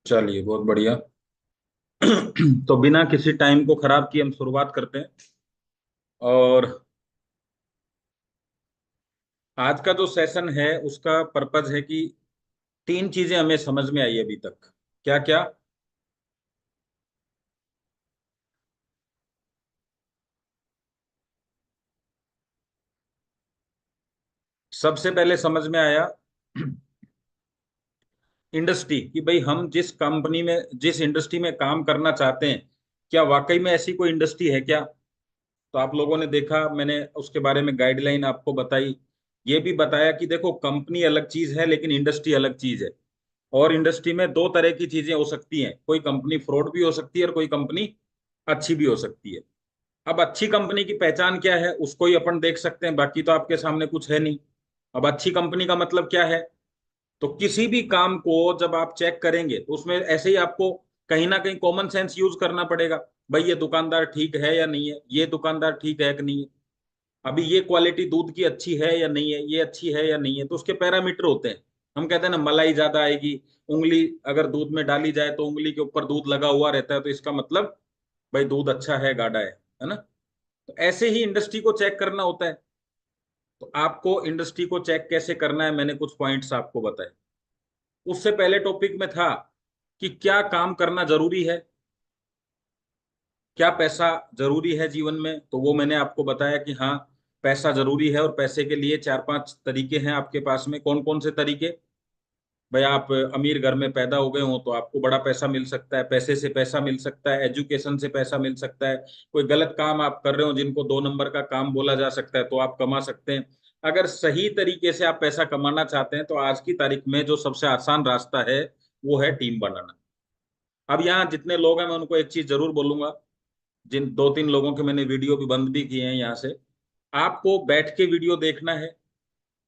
चलिए, बहुत बढ़िया। तो बिना किसी टाइम को खराब किए हम शुरुआत करते हैं। और आज का जो सेशन है उसका पर्पज है कि तीन चीजें हमें समझ में आई अभी तक। क्या क्या? सबसे पहले समझ में आया इंडस्ट्री, कि भाई हम जिस कंपनी में, जिस इंडस्ट्री में काम करना चाहते हैं, क्या वाकई में ऐसी कोई इंडस्ट्री है क्या। तो आप लोगों ने देखा, मैंने उसके बारे में गाइडलाइन आपको बताई। ये भी बताया कि देखो, कंपनी अलग चीज है लेकिन इंडस्ट्री अलग चीज है। और इंडस्ट्री में दो तरह की चीजें हो सकती हैं, कोई कंपनी फ्रॉड भी हो सकती है और कोई कंपनी अच्छी भी हो सकती है। अब अच्छी कंपनी की पहचान क्या है उसको ही अपन देख सकते हैं, बाकी तो आपके सामने कुछ है नहीं। अब अच्छी कंपनी का मतलब क्या है? तो किसी भी काम को जब आप चेक करेंगे तो उसमें ऐसे ही आपको कहीं ना कहीं कॉमन सेंस यूज करना पड़ेगा। भाई ये दुकानदार ठीक है या नहीं है, ये दुकानदार ठीक है कि नहीं है, अभी ये क्वालिटी दूध की अच्छी है या नहीं है, ये अच्छी है या नहीं है। तो उसके पैरामीटर होते हैं। हम कहते हैं ना, मलाई ज्यादा आएगी, उंगली अगर दूध में डाली जाए तो उंगली के ऊपर दूध लगा हुआ रहता है, तो इसका मतलब भाई दूध अच्छा है, गाढ़ा है ना। तो ऐसे ही इंडस्ट्री को चेक करना होता है। तो आपको इंडस्ट्री को चेक कैसे करना है, मैंने कुछ पॉइंट्स आपको बताए। उससे पहले टॉपिक में था कि क्या काम करना जरूरी है, क्या पैसा जरूरी है जीवन में। तो वो मैंने आपको बताया कि हाँ, पैसा जरूरी है, और पैसे के लिए चार पांच तरीके हैं आपके पास में। कौन कौन से तरीके? भाई आप अमीर घर में पैदा हो गए हो तो आपको बड़ा पैसा मिल सकता है, पैसे से पैसा मिल सकता है, एजुकेशन से पैसा मिल सकता है। कोई गलत काम आप कर रहे हो जिनको दो नंबर का काम बोला जा सकता है, तो आप कमा सकते हैं। अगर सही तरीके से आप पैसा कमाना चाहते हैं तो आज की तारीख में जो सबसे आसान रास्ता है वो है टीम बनाना। अब यहाँ जितने लोग हैं मैं उनको एक चीज जरूर बोलूंगा, जिन दो तीन लोगों के मैंने वीडियो भी बंद भी किए हैं यहाँ से। आपको बैठ के वीडियो देखना है,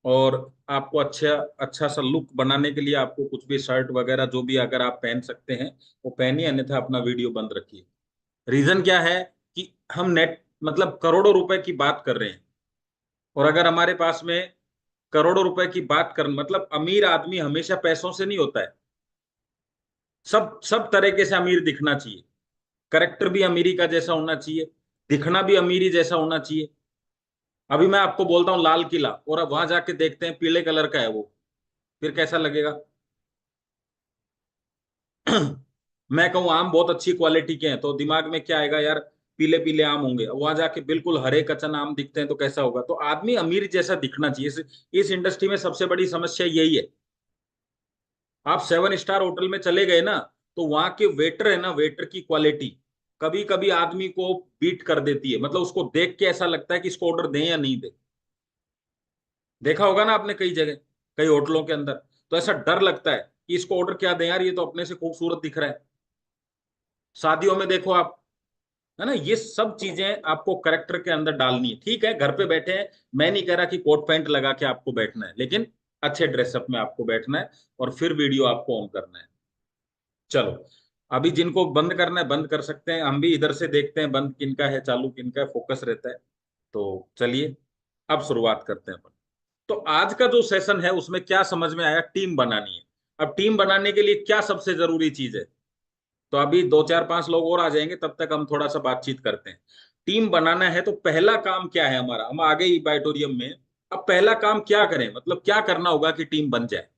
और आपको अच्छा अच्छा सा लुक बनाने के लिए आपको कुछ भी शर्ट वगैरह जो भी अगर आप पहन सकते हैं वो पहनिए, अन्यथा अपना वीडियो बंद रखिए। रीजन क्या है कि हम नेट मतलब करोड़ों रुपए की बात कर रहे हैं। और अगर हमारे पास में करोड़ों रुपए की बात कर, मतलब अमीर आदमी हमेशा पैसों से नहीं होता है। सब सब तरीके से अमीर दिखना चाहिए। करेक्टर भी अमीरी का जैसा होना चाहिए, दिखना भी अमीरी जैसा होना चाहिए। अभी मैं आपको बोलता हूँ लाल किला, और अब वहां जाके देखते हैं पीले कलर का है वो, फिर कैसा लगेगा? मैं कहूँ आम बहुत अच्छी क्वालिटी के हैं तो दिमाग में क्या आएगा यार, पीले पीले आम होंगे। वहां जाके बिल्कुल हरे कच्चन आम दिखते हैं तो कैसा होगा? तो आदमी अमीर जैसा दिखना चाहिए। इस इंडस्ट्री में सबसे बड़ी समस्या यही है। आप सेवन स्टार होटल में चले गए ना, तो वहां के वेटर है ना, वेटर की क्वालिटी कभी कभी आदमी को बीट कर देती है। मतलब उसको देख के ऐसा लगता है कि इसको ऑर्डर दें या नहीं दें। देखा होगा ना आपने कई जगह, कई होटलों के अंदर, तो ऐसा डर लगता है कि इसको ऑर्डर क्या दें यार, ये तो अपने से खूबसूरत दिख रहा है। शादियों में देखो आप, है ना, ये सब चीजें आपको करेक्टर के अंदर डालनी है। ठीक है, घर पे बैठे हैं, मैं नहीं कह रहा कि कोट पैंट लगा के आपको बैठना है, लेकिन अच्छे ड्रेसअप में आपको बैठना है, और फिर वीडियो आपको ऑन करना है। चलो, अभी जिनको बंद करना है बंद कर सकते हैं, हम भी इधर से देखते हैं बंद किनका है, चालू किनका है, फोकस रहता है। तो चलिए, अब शुरुआत करते हैं अपन। तो आज का जो सेशन है उसमें क्या समझ में आया, टीम बनानी है। अब टीम बनाने के लिए क्या सबसे जरूरी चीज है? तो अभी दो चार पांच लोग और आ जाएंगे, तब तक हम थोड़ा सा बातचीत करते हैं। टीम बनाना है तो पहला काम क्या है हमारा, हम आ गए बाइटोरियम में। अब पहला काम क्या करें, मतलब क्या करना होगा कि टीम बन जाए?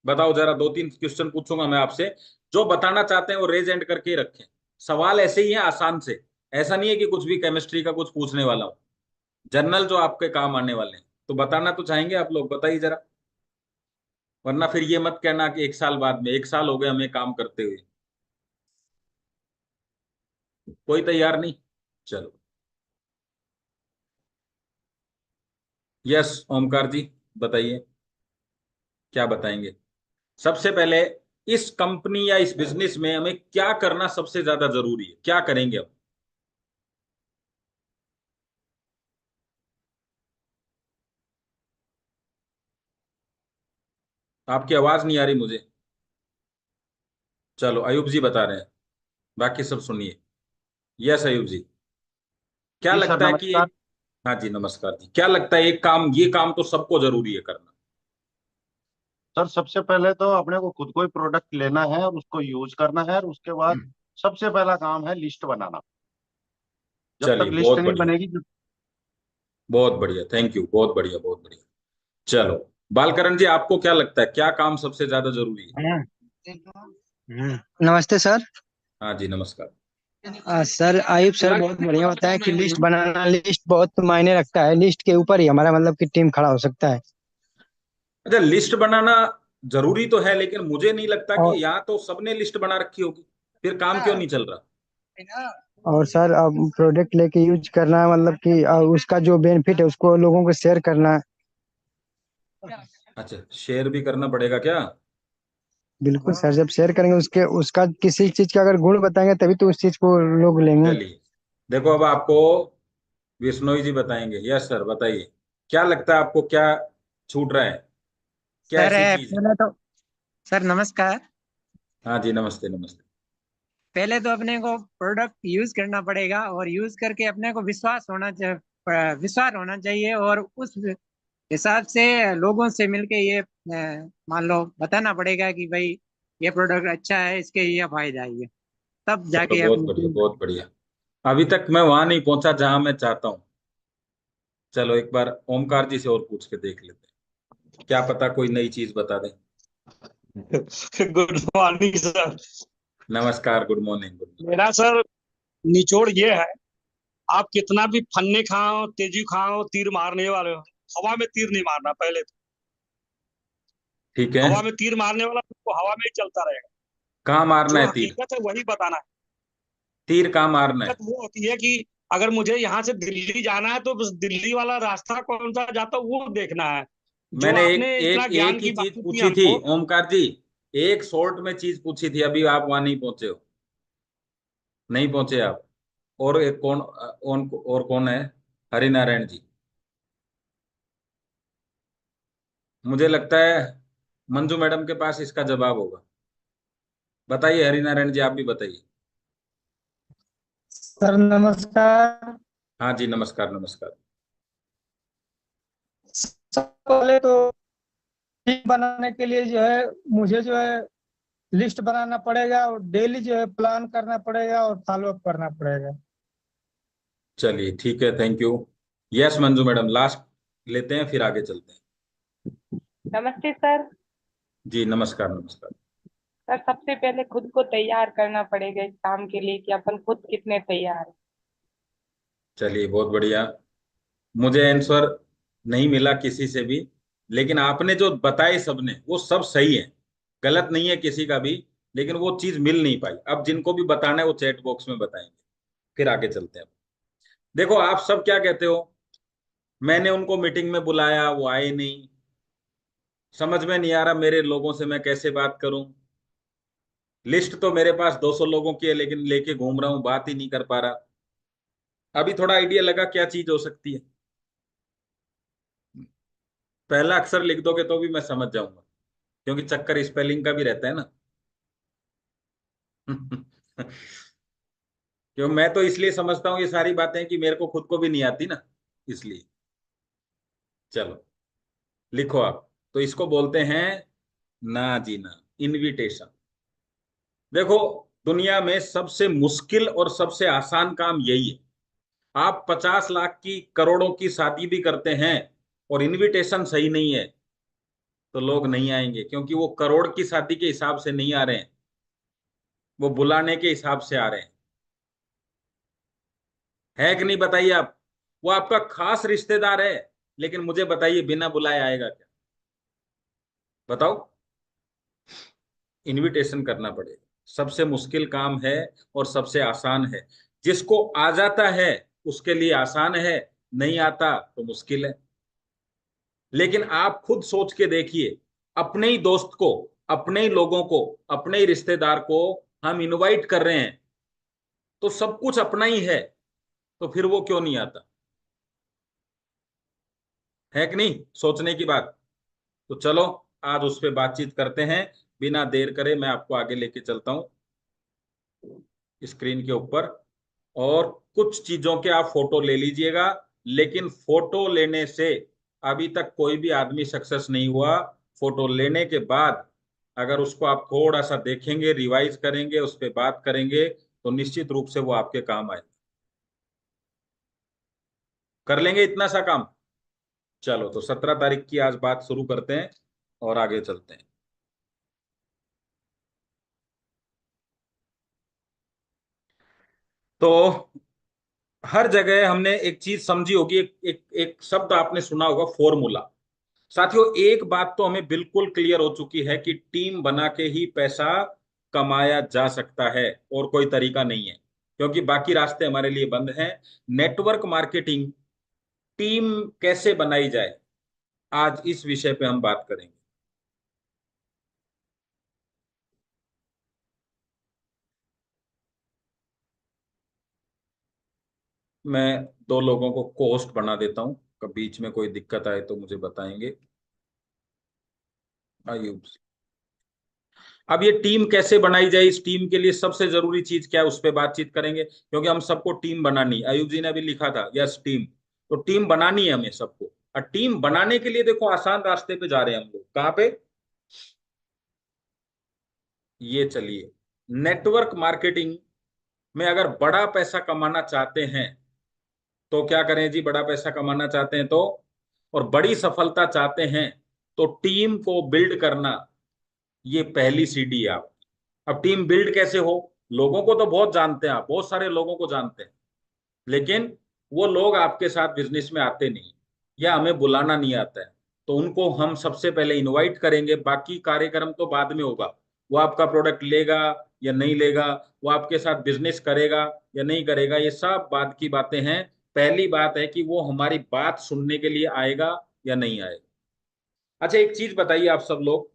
बताओ जरा, दो तीन क्वेश्चन पूछूंगा मैं आपसे। जो बताना चाहते हैं वो रेज एंड करके ही रखें। सवाल ऐसे ही है, आसान से। ऐसा नहीं है कि कुछ भी केमिस्ट्री का कुछ पूछने वाला हूँ। जनरल जो आपके काम आने वाले हैं। तो बताना तो चाहेंगे आप लोग, बताइए जरा। वरना फिर ये मत कहना कि एक साल बाद में, एक साल हो गए हमें काम करते हुए। कोई तैयार नहीं? चलो। यस, ओमकार जी, बताइए, क्या बताएंगे? सबसे पहले, इस कंपनी या इस बिजनेस में हमें क्या करना सबसे ज्यादा जरूरी है, क्या करेंगे हम? आपकी आवाज नहीं आ रही मुझे। चलो, अयूब जी बता रहे हैं, बाकी सब सुनिए। यस अयूब जी, क्या जी सर, लगता है कि नमस्कार। एक, हाँ जी नमस्कार जी, क्या लगता है एक काम, ये काम तो सबको जरूरी है करना? सर सबसे पहले तो अपने को खुद को ही प्रोडक्ट लेना है और उसको यूज करना है, और उसके बाद सबसे पहला काम है लिस्ट बनाना। जब तक चलिए लिस्ट बहुत नहीं बढ़िया, बनेगी बहुत बढ़िया, थैंक यू, बहुत बढ़िया, बहुत बढ़िया। चलो, बालकरण जी, आपको क्या लगता है क्या काम सबसे ज्यादा जरूरी है? हाँ। नमस्ते सर। हाँ जी, नमस्कार। सर आयुब सर बहुत बढ़िया होता है कि लिस्ट बनाना, लिस्ट बहुत मायने रखता है। लिस्ट के ऊपर ही हमारा मतलब कि टीम खड़ा हो सकता है। अच्छा, लिस्ट बनाना जरूरी तो है, लेकिन मुझे नहीं लगता कि और यहाँ तो सबने लिस्ट बना रखी होगी, फिर काम क्यों नहीं चल रहा? और सर अब प्रोडक्ट लेके यूज करना मतलब कि उसका जो बेनिफिट है उसको लोगों को शेयर करना। अच्छा, शेयर भी करना पड़ेगा क्या? बिल्कुल सर, जब शेयर करेंगे उसके उसका किसी चीज का अगर गुण बताएंगे तभी तो उस चीज को लोग लेंगे। चलिए, देखो अब आपको विश्नोई जी बताएंगे। यस सर, बताइए, क्या लगता है आपको, क्या छूट रहा है, क्या सर ऐसी चीज है? पहले तो सर नमस्कार। हाँ जी, नमस्ते नमस्ते। पहले तो अपने को प्रोडक्ट यूज करना पड़ेगा और यूज करके अपने को विश्वास होना चाहिए, और उस हिसाब से लोगों से मिलके ये मान लो बताना पड़ेगा कि भाई ये प्रोडक्ट अच्छा है, इसके ये फायदा है, ये तब चलो जाके बहुत अपनी बढ़िया, टीम। बहुत बढ़िया। अभी तक मैं वहां नहीं पहुंचा जहां मैं चाहता हूँ। चलो एक बार ओमकार जी से और पूछ के देख लेते हैं, क्या पता कोई नई चीज बता दें। Good morning sir. नमस्कार, गुड मॉर्निंग, गुड मॉर्निंग। मेरा सर निचोड़ ये है, आप कितना भी फन्ने खाओ, तेजी खाओ, तीर मारने वाले हो, हवा में तीर नहीं मारना। पहले तो ठीक है। हवा में तीर मारने वाला तो हवा में ही चलता रहेगा। कहाँ मारना जो है तीर? हकीकत है वही बताना है। तीर कहाँ मारना है? हकीकत वो होती है कि अगर मुझे यहाँ से दिल्ली जाना है तो बस दिल्ली वाला रास्ता कौन सा जाता है वो देखना है। जो मैंने एक आपने इतना एक एक ज्ञान ही की चीज बातें की पूछी थी हमको। ओमकार जी, एक शॉर्ट में चीज पूछी थी, अभी आप वहां नहीं पहुंचे हो, नहीं पहुंचे आप। और एक और कौन है? हरिनारायण जी। मुझे लगता है मंजू मैडम के पास इसका जवाब होगा। बताइए हरिनारायण जी, आप भी बताइए। सर नमस्कार। हाँ जी, नमस्कार नमस्कार। सबसे पहले तो टीम बनाने के लिए जो है मुझे जो है लिस्ट बनाना पड़ेगा और डेली जो है प्लान करना पड़ेगा और फॉलो अप करना पड़ेगा। चलिए ठीक है, thank you. Yes Manju madam, last लेते हैं फिर आगे चलते हैं। नमस्ते सर। जी नमस्कार नमस्कार। सर सबसे पहले खुद को तैयार करना पड़ेगा इस काम के लिए कि अपन खुद कितने तैयार हैं। चलिए बहुत बढ़िया। मुझे आंसर नहीं मिला किसी से भी, लेकिन आपने जो बताए सबने वो सब सही है, गलत नहीं है किसी का भी, लेकिन वो चीज मिल नहीं पाई। अब जिनको भी बताना है वो चैट बॉक्स में बताएंगे, फिर आगे चलते हैं। देखो आप सब क्या कहते हो, मैंने उनको मीटिंग में बुलाया वो आए नहीं, समझ में नहीं आ रहा मेरे लोगों से मैं कैसे बात करूं, लिस्ट तो मेरे पास 200 लोगों की है लेकिन लेके घूम रहा हूं, बात ही नहीं कर पा रहा। अभी थोड़ा आइडिया लगा क्या चीज हो सकती है? पहला अक्षर लिख दोगे तो भी मैं समझ जाऊंगा, क्योंकि चक्कर स्पेलिंग का भी रहता है ना। क्यों, मैं तो इसलिए समझता हूँ ये सारी बातें कि मेरे को खुद को भी नहीं आती ना, इसलिए। चलो लिखो आप, तो इसको बोलते हैं ना जी ना, इनविटेशन। देखो, दुनिया में सबसे मुश्किल और सबसे आसान काम यही है। आप 50 लाख की, करोड़ों की शादी भी करते हैं और इनविटेशन सही नहीं है तो लोग नहीं आएंगे, क्योंकि वो करोड़ की शादी के हिसाब से नहीं आ रहे हैं, वो बुलाने के हिसाब से आ रहे हैं। है कि नहीं बताइए आप? वो आपका खास रिश्तेदार है, लेकिन मुझे बताइए बिना बुलाए आएगा क्या? बताओ। इनविटेशन करना पड़ेगा, सबसे मुश्किल काम है और सबसे आसान है। जिसको आ जाता है उसके लिए आसान है, नहीं आता तो मुश्किल है। लेकिन आप खुद सोच के देखिए, अपने ही दोस्त को, अपने ही लोगों को, अपने ही रिश्तेदार को हम इनवाइट कर रहे हैं, तो सब कुछ अपना ही है, तो फिर वो क्यों नहीं आता? है कि नहीं सोचने की बात? तो चलो आज उस पर बातचीत करते हैं। बिना देर करे मैं आपको आगे लेके चलता हूं स्क्रीन के ऊपर, और कुछ चीजों के आप फोटो ले लीजिएगा। लेकिन फोटो लेने से अभी तक कोई भी आदमी सक्सेस नहीं हुआ, फोटो लेने के बाद अगर उसको आप थोड़ा सा देखेंगे, रिवाइज करेंगे, उस पर बात करेंगे, तो निश्चित रूप से वो आपके काम आए। कर लेंगे इतना सा काम? चलो, तो 17 तारीख की आज बात शुरू करते हैं और आगे चलते हैं। तो हर जगह हमने एक चीज समझी होगी, एक शब्द आपने सुना होगा, फॉर्मूला। साथियों, एक बात तो हमें बिल्कुल क्लियर हो चुकी है कि टीम बना के ही पैसा कमाया जा सकता है, और कोई तरीका नहीं है, क्योंकि बाकी रास्ते हमारे लिए बंद हैं। नेटवर्क मार्केटिंग, टीम कैसे बनाई जाए, आज इस विषय पे हम बात करेंगे। मैं दो लोगों को कोस्ट बना देता हूं, कभी बीच में कोई दिक्कत आए तो मुझे बताएंगे। आयुब, अब ये टीम कैसे बनाई जाए, इस टीम के लिए सबसे जरूरी चीज क्या है, उस पर बातचीत करेंगे, क्योंकि हम सबको टीम बनानी है। आयुब जी ने अभी लिखा था यस टीम, तो टीम बनानी है हमें सबको। और टीम बनाने के लिए देखो, आसान रास्ते पे जा रहे हैं हम लोग। कहाँ पे? ये चलिए, नेटवर्क मार्केटिंग में अगर बड़ा पैसा कमाना चाहते हैं तो क्या करें जी? बड़ा पैसा कमाना चाहते हैं तो, और बड़ी सफलता चाहते हैं तो टीम को बिल्ड करना, ये पहली सीढ़ी है आप। अब टीम बिल्ड कैसे हो? लोगों को तो बहुत जानते हैं आप, बहुत सारे लोगों को जानते हैं, लेकिन वो लोग आपके साथ बिजनेस में आते नहीं, या हमें बुलाना नहीं आता है। तो उनको हम सबसे पहले इनवाइट करेंगे, बाकी कार्यक्रम तो बाद में होगा। वो आपका प्रोडक्ट लेगा या नहीं लेगा, वो आपके साथ बिजनेस करेगा या नहीं करेगा, ये सब बाद की बातें हैं। पहली बात है कि वो हमारी बात सुनने के लिए आएगा या नहीं आएगा। अच्छा, एक चीज बताइए आप सब लोग,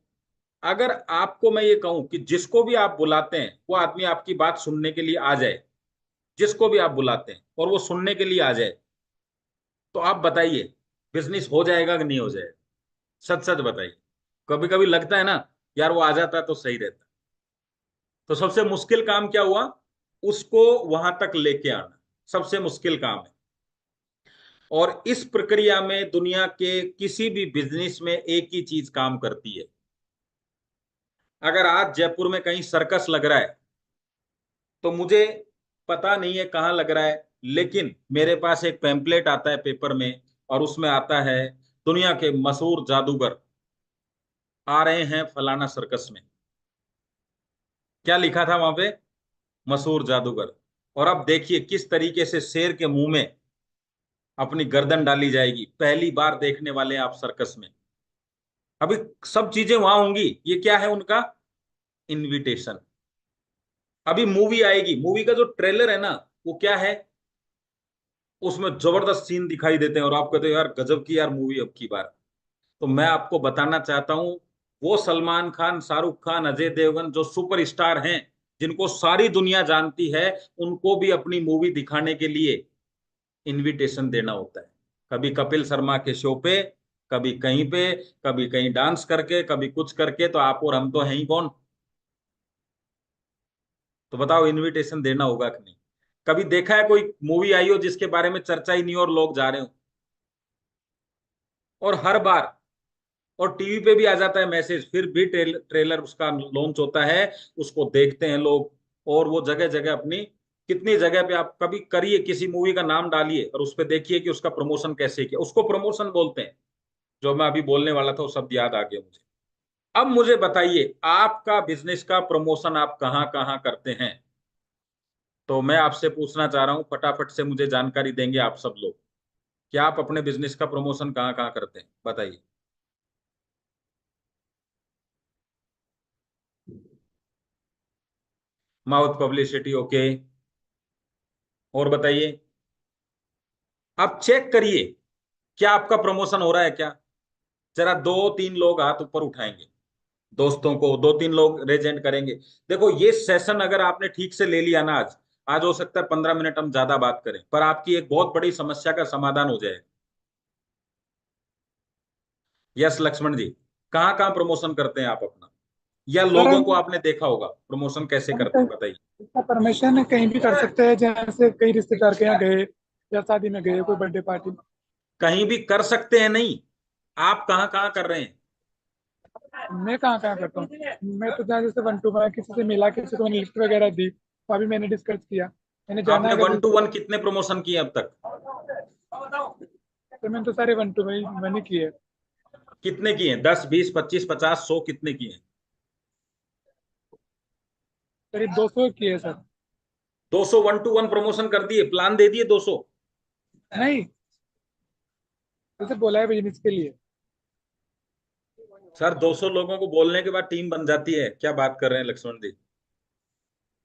अगर आपको मैं ये कहूं कि जिसको भी आप बुलाते हैं वो आदमी आपकी बात सुनने के लिए आ जाए, जिसको भी आप बुलाते हैं और वो सुनने के लिए आ जाए, तो आप बताइए बिजनेस हो जाएगा कि नहीं हो जाएगा? सच सच बताइए। कभी कभी लगता है ना, यार वो आ जाता तो सही रहता। तो सबसे मुश्किल काम क्या हुआ? उसको वहां तक लेके आना सबसे मुश्किल काम है। और इस प्रक्रिया में दुनिया के किसी भी बिजनेस में एक ही चीज काम करती है। अगर आज जयपुर में कहीं सर्कस लग रहा है, तो मुझे पता नहीं है कहाँ लग रहा है, लेकिन मेरे पास एक पैम्पलेट आता है पेपर में, और उसमें आता है दुनिया के मशहूर जादूगर आ रहे हैं फलाना सर्कस में। क्या लिखा था वहां पे? मशहूर जादूगर। और अब देखिए किस तरीके से शेर के मुंह में अपनी गर्दन डाली जाएगी। पहली बार देखने वाले हैं आप सर्कस में, अभी सब चीजें वहां होंगी। ये क्या है उनका? इनविटेशन। अभी मूवी आएगी, मूवी का जो ट्रेलर है ना, वो क्या है? उसमें जबरदस्त सीन दिखाई देते हैं और आप कहते हो यार गजब की यार मूवी अब की बार। तो मैं आपको बताना चाहता हूं, वो सलमान खान, शाहरुख खान, अजय देवगन जो सुपरस्टार हैं, जिनको सारी दुनिया जानती है, उनको भी अपनी मूवी दिखाने के लिए इनविटेशन देना होता है। कभी कपिल शर्मा के शो पे, कभी कहीं पे, कभी कहीं डांस करके, कभी कुछ करके। तो आप और हम तो हैं ही कौन? तो बताओ, इनविटेशन देना होगा कि नहीं? कभी देखा है कोई मूवी आई हो जिसके बारे में चर्चा ही नहीं हो और लोग जा रहे हो? और हर बार, और टीवी पे भी आ जाता है मैसेज, फिर भी ट्रेलर उसका लॉन्च होता है, उसको देखते हैं लोग। और वो जगह जगह अपनी, कितनी जगह पे आप कभी करिए, किसी मूवी का नाम डालिए और उस पर देखिए कि उसका प्रमोशन कैसे किया। उसको प्रमोशन बोलते हैं। जो मैं अभी बोलने वाला था वो शब्द याद आ गया मुझे। अब मुझे बताइए, आपका बिजनेस का प्रमोशन आप कहाँ कहाँ करते हैं? तो मैं आपसे पूछना चाह रहा हूं, फटाफट से मुझे जानकारी देंगे आप सब लोग, कि आप अपने बिजनेस का प्रमोशन कहाँ कहाँ करते हैं? बताइए। Mouth publicity, okay. और बताइए, आप चेक करिए क्या आपका प्रमोशन हो रहा है क्या? जरा दो तीन लोग हाथ ऊपर उठाएंगे, दोस्तों को दो तीन लोग रेज हैंड करेंगे। देखो, ये सेशन अगर आपने ठीक से ले लिया ना, आज आज हो सकता है 15 मिनट हम ज्यादा बात करें, पर आपकी एक बहुत बड़ी समस्या का समाधान हो जाएगा। यस लक्ष्मण जी, कहाँ कहाँ प्रमोशन करते हैं आप अपना, या सर लोगों हम को आपने देखा होगा प्रमोशन कैसे हम करते हैं? बताइए। इसका परमिशन कहीं भी कर सकते हैं, जैसे कई रिश्तेदार के यहाँ गए या शादी में गए, कोई बर्थडे पार्टी में। कहीं भी कर सकते हैं नहीं, आप कहाँ कहाँ कर रहे हैं? मैं कहाँ कहाँ करता हूँ। मैं तो जहाँ जैसे 1 to 1 किसी से मिला, किसी को मैंने लिस्ट वगैरह दी, तो अभी मैंने डिस्कस किया, मैंने जाना आपने अगर 1 to 1 कितने प्रमोशन किए अब तक? तो मैंने तो सारे 1 to 1 किए। कितने किए? 10, 20, 25, 50, 100 कितने किए? करीब 200 किए सर। 200 1 to 1 प्रमोशन कर दिए, प्लान दे दिए 200? नहीं, जैसे बोला है बिजनेस के लिए। सर 200 लोगों को बोलने के बाद टीम बन जाती है, क्या बात कर रहे हैं लक्ष्मण जी?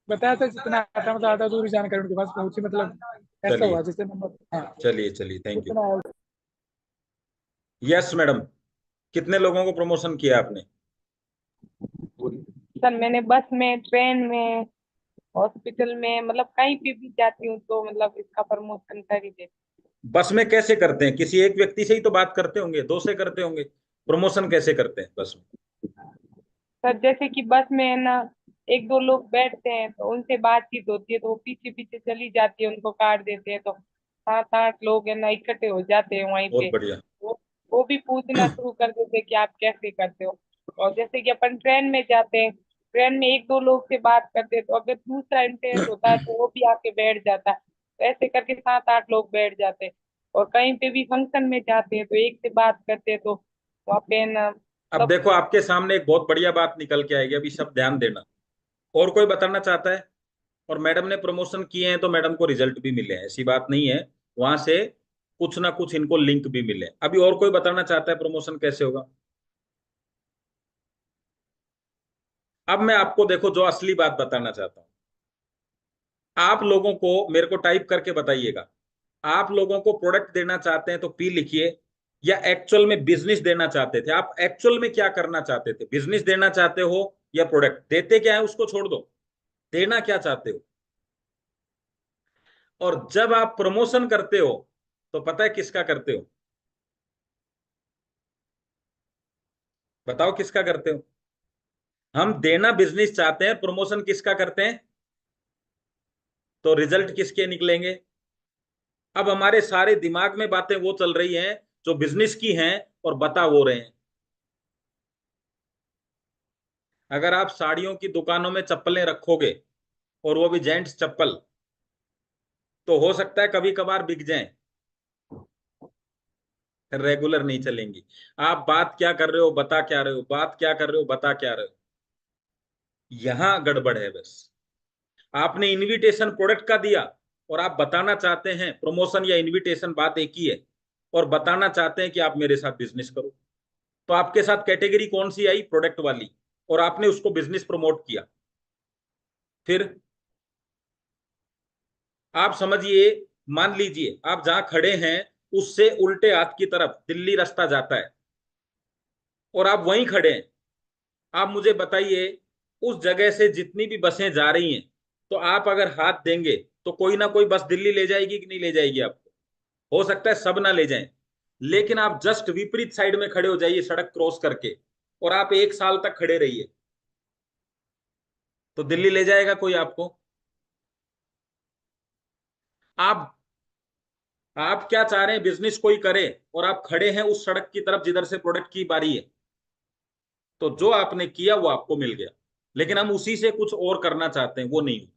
बताया था जितना आता, मतलब आधा दूर जानकारी उनके पास पहुंची, मतलब ऐसा चलिए हुआ जैसे नंबर। हाँ, चलिए चलिए, थैंक यू। जितना यस मैडम, कितने लोगों को प्रमोशन किया आपने? सर मैंने बस में, ट्रेन में, हॉस्पिटल में, मतलब कहीं पे भी जाती हूँ तो मतलब इसका प्रमोशन कर ही देती बस में कैसे करते हैं? किसी एक व्यक्ति से ही तो बात करते होंगे, दो से करते होंगे, प्रमोशन कैसे करते हैं बस में? हूँ। सर जैसे कि बस में है ना, एक दो लोग बैठते हैं तो उनसे बातचीत होती है, तो वो पीछे पीछे चली जाती है, उनको काट देते हैं, तो 7-8 लोग है ना इकट्ठे हो जाते हैं वहीं बहुत पे। बढ़िया। वो भी पूछना शुरू कर देते हैं कि आप कैसे करते हो। और जैसे कि अपन ट्रेन में जाते हैं, ट्रेन में एक दो लोग से बात करते हैं, तो अगर दूसरा इंटरेस्ट होता है तो वो भी आके बैठ जाता है, तो ऐसे करके 7-8 लोग बैठ जाते हैं। और कहीं पे भी फंक्शन में जाते हैं तो एक से बात करते हैं, तो वहाँ पे ना अब मतलब। देखो आपके सामने एक बहुत बढ़िया बात निकल के आएगी, अभी सब ध्यान देना। और कोई बताना चाहता है? और मैडम ने प्रमोशन किए हैं तो मैडम को रिजल्ट भी मिले हैं, ऐसी बात नहीं है, वहां से कुछ ना कुछ इनको लिंक भी मिले। अभी और कोई बताना चाहता है प्रमोशन कैसे होगा? अब मैं आपको देखो जो असली बात बताना चाहता हूं, आप लोगों को मेरे को टाइप करके बताइएगा, आप लोगों को प्रोडक्ट देना चाहते हैं तो पी लिखिए, या एक्चुअल में बिजनेस देना चाहते थे? आप एक्चुअल में क्या करना चाहते थे? बिजनेस देना चाहते हो या प्रोडक्ट? देते क्या है उसको छोड़ दो, देना क्या चाहते हो? और जब आप प्रमोशन करते हो तो पता है किसका करते हो? बताओ किसका करते हो? हम देना बिजनेस चाहते हैं, प्रमोशन किसका करते हैं? तो रिजल्ट किसके निकलेंगे? अब हमारे सारे दिमाग में बातें वो चल रही हैं जो बिजनेस की हैं और बता वो रहे हैं। अगर आप साड़ियों की दुकानों में चप्पलें रखोगे, और वो भी जेंट्स चप्पल, तो हो सकता है कभी कभार बिक जाएं, रेगुलर नहीं चलेंगी। आप बात क्या कर रहे हो, बता क्या रहे हो, बात क्या कर रहे हो, बता क्या रहे हो, यहां गड़बड़ है बस। आपने इनविटेशन प्रोडक्ट का दिया और आप बताना चाहते हैं प्रमोशन या इनविटेशन बात एक ही है, और बताना चाहते हैं कि आप मेरे साथ बिजनेस करो। तो आपके साथ कैटेगरी कौन सी आई? प्रोडक्ट वाली, और आपने उसको बिजनेस प्रमोट किया। फिर आप समझिए, मान लीजिए आप जहां खड़े हैं उससे उल्टे हाथ की तरफ दिल्ली रास्ता जाता है, और आप वहीं खड़े हैं। आप मुझे बताइए, उस जगह से जितनी भी बसें जा रही हैं, तो आप अगर हाथ देंगे तो कोई ना कोई बस दिल्ली ले जाएगी कि नहीं ले जाएगी आपको? हो सकता है सब ना ले जाएं, लेकिन आप जस्ट विपरीत साइड में खड़े हो जाइए सड़क क्रॉस करके, और आप 1 साल तक खड़े रहिए, तो दिल्ली ले जाएगा कोई आपको? आप क्या चाह रहे हैं? बिजनेस कोई करे, और आप खड़े हैं उस सड़क की तरफ जिधर से प्रोडक्ट की बारी है, तो जो आपने किया वो आपको मिल गया, लेकिन हम उसी से कुछ और करना चाहते हैं, वो नहीं।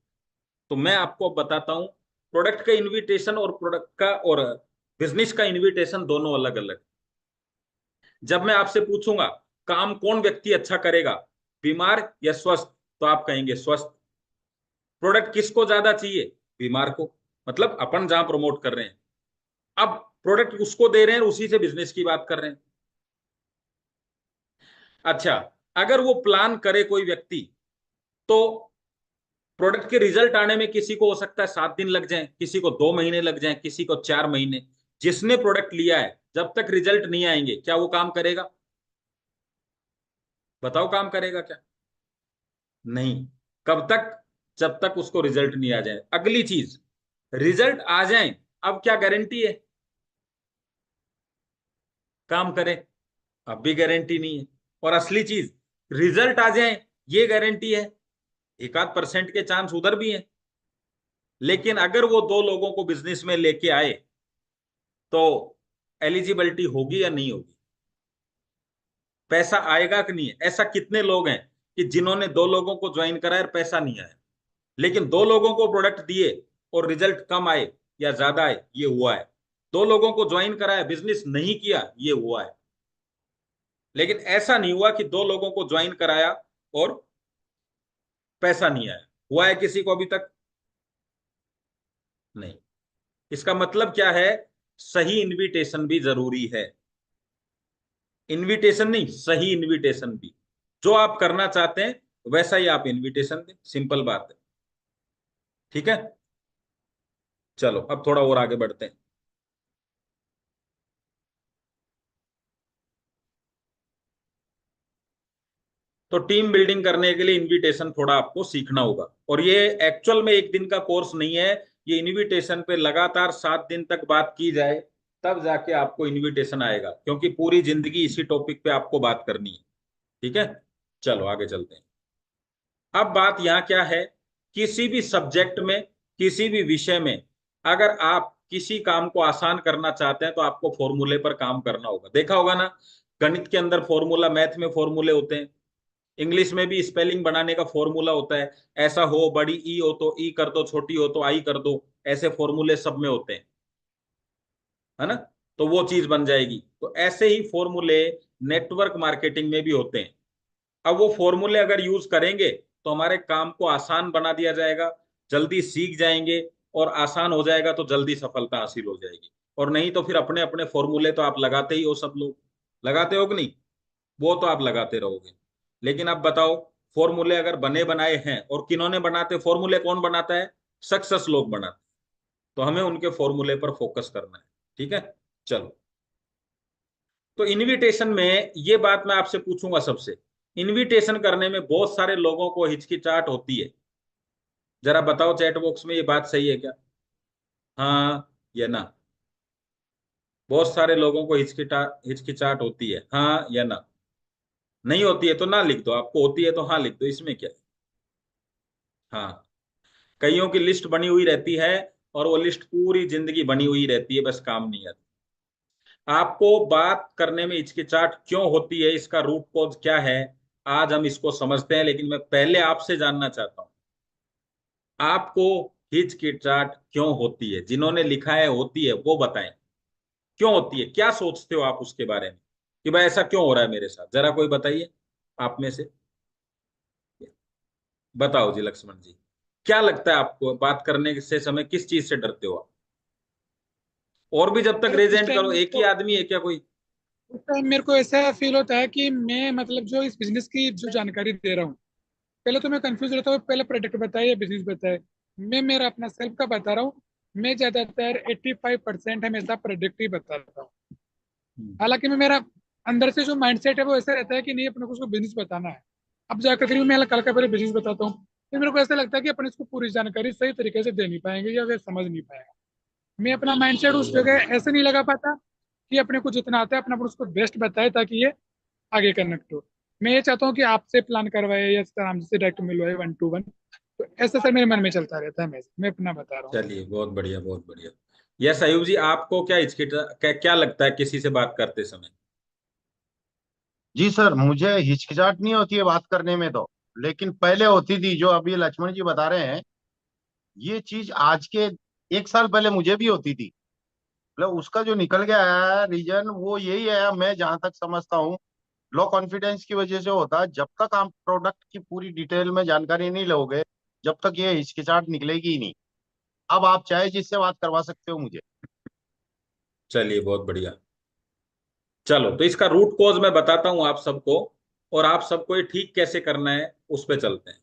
तो मैं आपको बताता हूं, प्रोडक्ट का इनविटेशन और प्रोडक्ट का और बिजनेस का इनविटेशन दोनों अलग अलग। जब मैं आपसे पूछूंगा काम कौन व्यक्ति अच्छा करेगा, बीमार या स्वस्थ, तो आप कहेंगे स्वस्थ। प्रोडक्ट किसको ज्यादा चाहिए? बीमार को, मतलब अपन जहां प्रमोट कर रहे हैं। अब प्रोडक्ट उसको दे रहे हैं, उसी से बिजनेस की बात कर रहे हैं। अच्छा, अगर वो प्लान करे कोई व्यक्ति, तो प्रोडक्ट के रिजल्ट आने में किसी को हो सकता है 7 दिन लग जाए, किसी को 2 महीने लग जाए, किसी को 4 महीने। जिसने प्रोडक्ट लिया है, जब तक रिजल्ट नहीं आएंगे क्या वो काम करेगा? बताओ काम करेगा क्या? नहीं। कब तक? जब तक उसको रिजल्ट नहीं आ जाए। अगली चीज, रिजल्ट आ जाए, अब क्या गारंटी है काम करे? अब भी गारंटी नहीं है। और असली चीज, रिजल्ट आ जाए ये गारंटी है, 1-8% के चांस उधर भी है, लेकिन अगर वो दो लोगों को बिजनेस में लेके आए तो एलिजिबिलिटी होगी या नहीं होगी? पैसा आएगा कि नहीं है? ऐसा कितने लोग हैं कि जिन्होंने 2 लोगों को ज्वाइन कराया और पैसा नहीं आया, लेकिन 2 लोगों को प्रोडक्ट दिए और रिजल्ट कम आए या ज्यादा आए, ये हुआ है। 2 लोगों को ज्वाइन कराया, बिजनेस नहीं किया, ये हुआ है। लेकिन ऐसा नहीं हुआ कि 2 लोगों को ज्वाइन कराया और पैसा नहीं आया। हुआ है किसी को अभी तक? नहीं। इसका मतलब क्या है? सही इनविटेशन भी जरूरी है। इनविटेशन नहीं, सही इनविटेशन भी। जो आप करना चाहते हैं वैसा ही आप इनविटेशन दें, सिंपल बात है। ठीक है, चलो अब थोड़ा और आगे बढ़ते हैं। तो टीम बिल्डिंग करने के लिए इनविटेशन थोड़ा आपको सीखना होगा, और ये एक्चुअल में एक दिन का कोर्स नहीं है। ये इनविटेशन पे लगातार 7 दिन तक बात की जाए तब जाके आपको इनविटेशन आएगा, क्योंकि पूरी जिंदगी इसी टॉपिक पे आपको बात करनी है। ठीक है, चलो आगे चलते हैं। अब बात यहाँ क्या है, किसी भी सब्जेक्ट में, किसी भी विषय में अगर आप किसी काम को आसान करना चाहते हैं तो आपको फॉर्मूले पर काम करना होगा। देखा होगा ना, गणित के अंदर फॉर्मूला, मैथ में फॉर्मूले होते हैं, इंग्लिश में भी स्पेलिंग बनाने का फॉर्मूला होता है। ऐसा हो, बड़ी ई हो तो ई कर दो, छोटी हो तो आई कर दो, ऐसे फॉर्मूले सब में होते हैं, है ना? तो वो चीज बन जाएगी। तो ऐसे ही फॉर्मूले नेटवर्क मार्केटिंग में भी होते हैं। अब वो फॉर्मूले अगर यूज करेंगे तो हमारे काम को आसान बना दिया जाएगा, जल्दी सीख जाएंगे, और आसान हो जाएगा तो जल्दी सफलता हासिल हो जाएगी। और नहीं तो फिर अपने अपने फॉर्मूले तो आप लगाते ही हो, सब लोग लगाते हो कि नहीं? वो तो आप लगाते रहोगे। लेकिन अब बताओ, फॉर्मूले अगर बने बनाए हैं, और किन्होंने बनाते फॉर्मूले, कौन बनाता है? सक्सेस लोग बनाते। तो हमें उनके फॉर्मूले पर फोकस करना है। ठीक है, चलो। तो इनविटेशन में ये बात मैं आपसे पूछूंगा सबसे, इनविटेशन करने में बहुत सारे लोगों को हिचकिचाहट होती है। जरा बताओ चैट बॉक्स में, ये बात सही है क्या? हाँ या ना? बहुत सारे लोगों को हिचकिचाहट होती है, हाँ या ना? नहीं होती है तो ना लिख दो, आपको होती है तो हाँ लिख दो, इसमें क्या है? हाँ। कईयों की लिस्ट बनी हुई रहती है, और वो लिस्ट पूरी जिंदगी बनी हुई रहती है, बस काम नहीं आती। आपको बात करने में हिचकिचाहट क्यों होती है, इसका रूट कॉज क्या है, आज हम इसको समझते हैं। लेकिन मैं पहले आपसे जानना चाहता हूं, आपको हिचकिचाहट क्यों होती है? जिन्होंने लिखा है होती है, वो बताएं क्यों होती है, क्या सोचते हो आप उसके बारे में कि भाई ऐसा क्यों हो रहा है मेरे साथ? जरा कोई बताइए आप में से, बताओ जी लक्ष्मण जी, क्या लगता है आपको बात करने से समय किस चीज से डरते हो आप? और भी जब तक उस रेजेंट करो, टाइम एक ही तो आदमी है क्या कोई? उस टाइम मेरे को ऐसा फील होता है कि मैं मतलब जो इस बिजनेस की जो जानकारी दे रहा हूँ, पहले तो मैं कंफ्यूज रहता हूँ, पहले प्रोडक्ट बताए या बिजनेस बताए। मैं मेरा अपना सेल्फ का बता रहा हूँ। मैं ज्यादातर 85% हमेशा प्रोडक्ट ही बताता हूँ। हालांकि मैं मेरा अंदर से जो माइंडसेट है वो ऐसा रहता है कि नहीं, अपने को उसको बिजनेस बताना है। अब जाकर फिर मैं कल का पहले बिजनेस बताता हूँ, फिर मेरे को ऐसा लगता है कि अपन इसको पूरी जानकारी सही तरीके से दे नहीं पाएंगे या फिर समझ नहीं पाएंगे। मैं अपना माइंडसेट उस जगह ऐसे नहीं लगा पाता कि अपने को जितना आता है अपना उसको बेस्ट बताए ताकि ये आगे कनेक्ट हो। मैं ये चाहता हूँ कि आपसे प्लान करवाए या आराम से डायरेक्ट मिलवाए 1 to 1। तो ऐसा सर मेरे मन में चलता रहता है, मैं अपना बता रहा हूँ। चलिए, बहुत बढ़िया, बहुत बढ़िया। यस आयुब जी, आपको क्या क्या लगता है किसी से बात करते समय? जी सर, मुझे हिचकिचाहट नहीं होती है बात करने में तो, लेकिन पहले होती थी। जो अभी लक्ष्मण जी बता रहे हैं, ये चीज आज के 1 साल पहले मुझे भी होती थी। मतलब उसका जो निकल गया है रीजन वो यही है, मैं जहां तक समझता हूँ। लो कॉन्फिडेंस की वजह से होता है। जब तक आप प्रोडक्ट की पूरी डिटेल में जानकारी नहीं लोगे, जब तक ये हिचकिचाहट निकलेगी ही नहीं। अब आप चाहे जिससे बात करवा सकते हो मुझे। चलिए, बहुत बढ़िया। चलो, तो इसका रूट कॉज मैं बताता हूं आप सबको, और आप सबको ये ठीक कैसे करना है उस पर चलते हैं।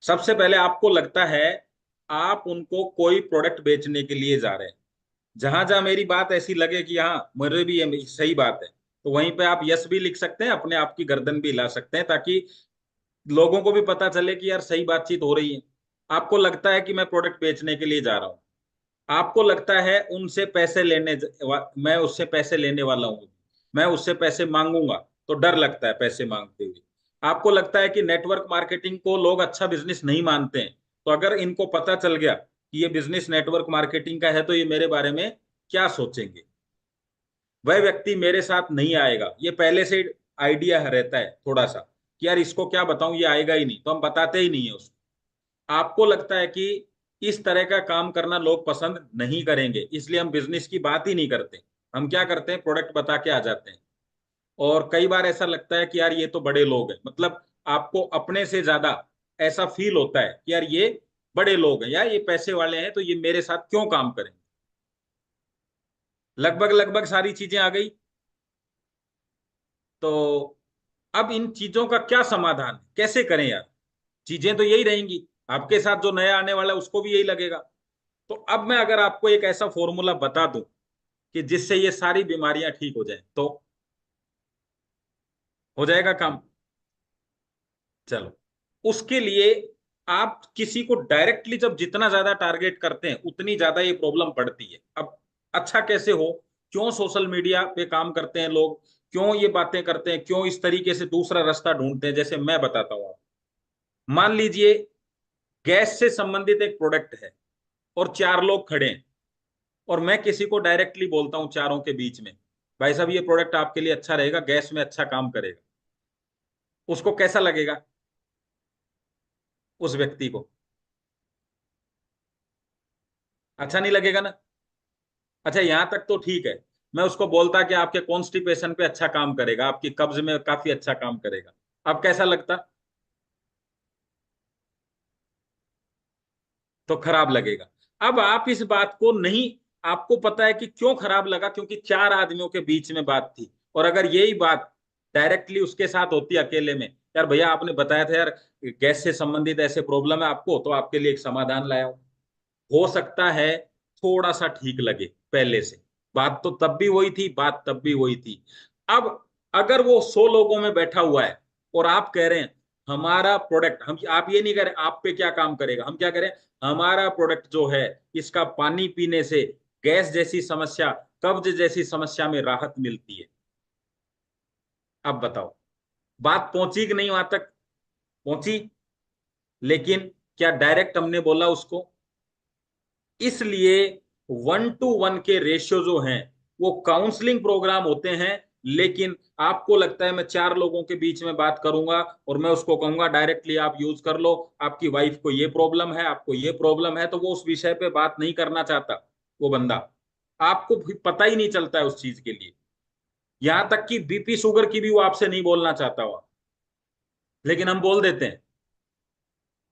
सबसे पहले आपको लगता है आप उनको कोई प्रोडक्ट बेचने के लिए जा रहे हैं, जहां जहां मेरी बात ऐसी लगे कि हाँ मेरे भी ये सही बात है, तो वहीं पे आप यस भी लिख सकते हैं, अपने आप की गर्दन भी हिला सकते हैं, ताकि लोगों को भी पता चले कि यार सही बातचीत हो रही है। आपको लगता है कि मैं प्रोडक्ट बेचने के लिए जा रहा हूँ, आपको लगता है उनसे पैसे मैं उससे पैसे लेने वाला हूँ, मैं उससे पैसे मांगूंगा, तो डर लगता है पैसे मांगते हुए। आपको लगता है कि नेटवर्क मार्केटिंग को लोग अच्छा बिजनेस नहीं मानते हैं, तो अगर इनको पता चल गया कि ये बिजनेस नेटवर्क मार्केटिंग का है तो ये मेरे बारे में क्या सोचेंगे, वह व्यक्ति मेरे साथ नहीं आएगा। ये पहले से आइडिया रहता है थोड़ा सा कि यार इसको क्या बताऊं, ये आएगा ही नहीं, तो हम बताते ही नहीं है उसको। आपको लगता है कि इस तरह का काम करना लोग पसंद नहीं करेंगे, इसलिए हम बिजनेस की बात ही नहीं करते। हम क्या करते हैं, प्रोडक्ट बता के आ जाते हैं। और कई बार ऐसा लगता है कि यार ये तो बड़े लोग हैं, मतलब आपको अपने से ज्यादा ऐसा फील होता है कि यार ये बड़े लोग हैं या ये पैसे वाले हैं, तो ये मेरे साथ क्यों काम करें। लगभग लगभग सारी चीजें आ गई। तो अब इन चीजों का क्या समाधान है, कैसे करें यार। चीजें तो यही रहेंगी, आपके साथ जो नया आने वाला है उसको भी यही लगेगा। तो अब मैं अगर आपको एक ऐसा फॉर्मूला बता दूं कि जिससे ये सारी बीमारियां ठीक हो जाए, तो हो जाएगा काम। चलो, उसके लिए आप किसी को डायरेक्टली जब जितना ज्यादा टारगेट करते हैं उतनी ज्यादा ये प्रॉब्लम बढ़ती है। अब अच्छा कैसे हो, क्यों सोशल मीडिया पे काम करते हैं लोग, क्यों ये बातें करते हैं, क्यों इस तरीके से दूसरा रास्ता ढूंढते हैं, जैसे मैं बताता हूँ आपको। मान लीजिए गैस से संबंधित एक प्रोडक्ट है और चार लोग खड़े हैं, और मैं किसी को डायरेक्टली बोलता हूं चारों के बीच में, भाई साहब ये प्रोडक्ट आपके लिए अच्छा रहेगा, गैस में अच्छा काम करेगा। उसको कैसा लगेगा, उस व्यक्ति को अच्छा नहीं लगेगा ना। अच्छा यहां तक तो ठीक है, मैं उसको बोलता कि आपके कॉन्स्टिपेशन पे अच्छा काम करेगा, आपकी कब्ज में काफी अच्छा काम करेगा, अब कैसा लगता, तो खराब लगेगा। अब आप इस बात को नहीं, आपको पता है कि क्यों खराब लगा, क्योंकि चार आदमियों के बीच में बात थी। और अगर यही बात डायरेक्टली उसके साथ होती अकेले में, यार भैया आपने बताया था यार गैस से संबंधित ऐसे प्रॉब्लम है आपको, तो आपके लिए एक समाधान लाया हूं, हो सकता है थोड़ा सा ठीक लगे पहले से। बात तो तब भी वही थी, बात तब भी वही थी। अब अगर वो 100 लोगों में बैठा हुआ है और आप कह रहे हैं हमारा प्रोडक्ट, हम आप ये नहीं कह रहे आप पे क्या काम करेगा, हम क्या करें, हमारा प्रोडक्ट जो है इसका पानी पीने से गैस जैसी समस्या, कब्ज जैसी समस्या में राहत मिलती है। अब बताओ बात पहुंची कि नहीं वहां तक, पहुंची। लेकिन क्या डायरेक्ट हमने बोला उसको, इसलिए 1:1 के रेशियो जो हैं वो काउंसलिंग प्रोग्राम होते हैं। लेकिन आपको लगता है मैं चार लोगों के बीच में बात करूंगा और मैं उसको कहूंगा डायरेक्टली आप यूज कर लो, आपकी वाइफ को ये प्रॉब्लम है, आपको ये प्रॉब्लम है, तो वो उस विषय पे बात नहीं करना चाहता वो बंदा, आपको भी पता ही नहीं चलता है उस चीज के लिए। यहां तक कि बीपी शुगर की भी वो आपसे नहीं बोलना चाहता हुआ, लेकिन हम बोल देते हैं।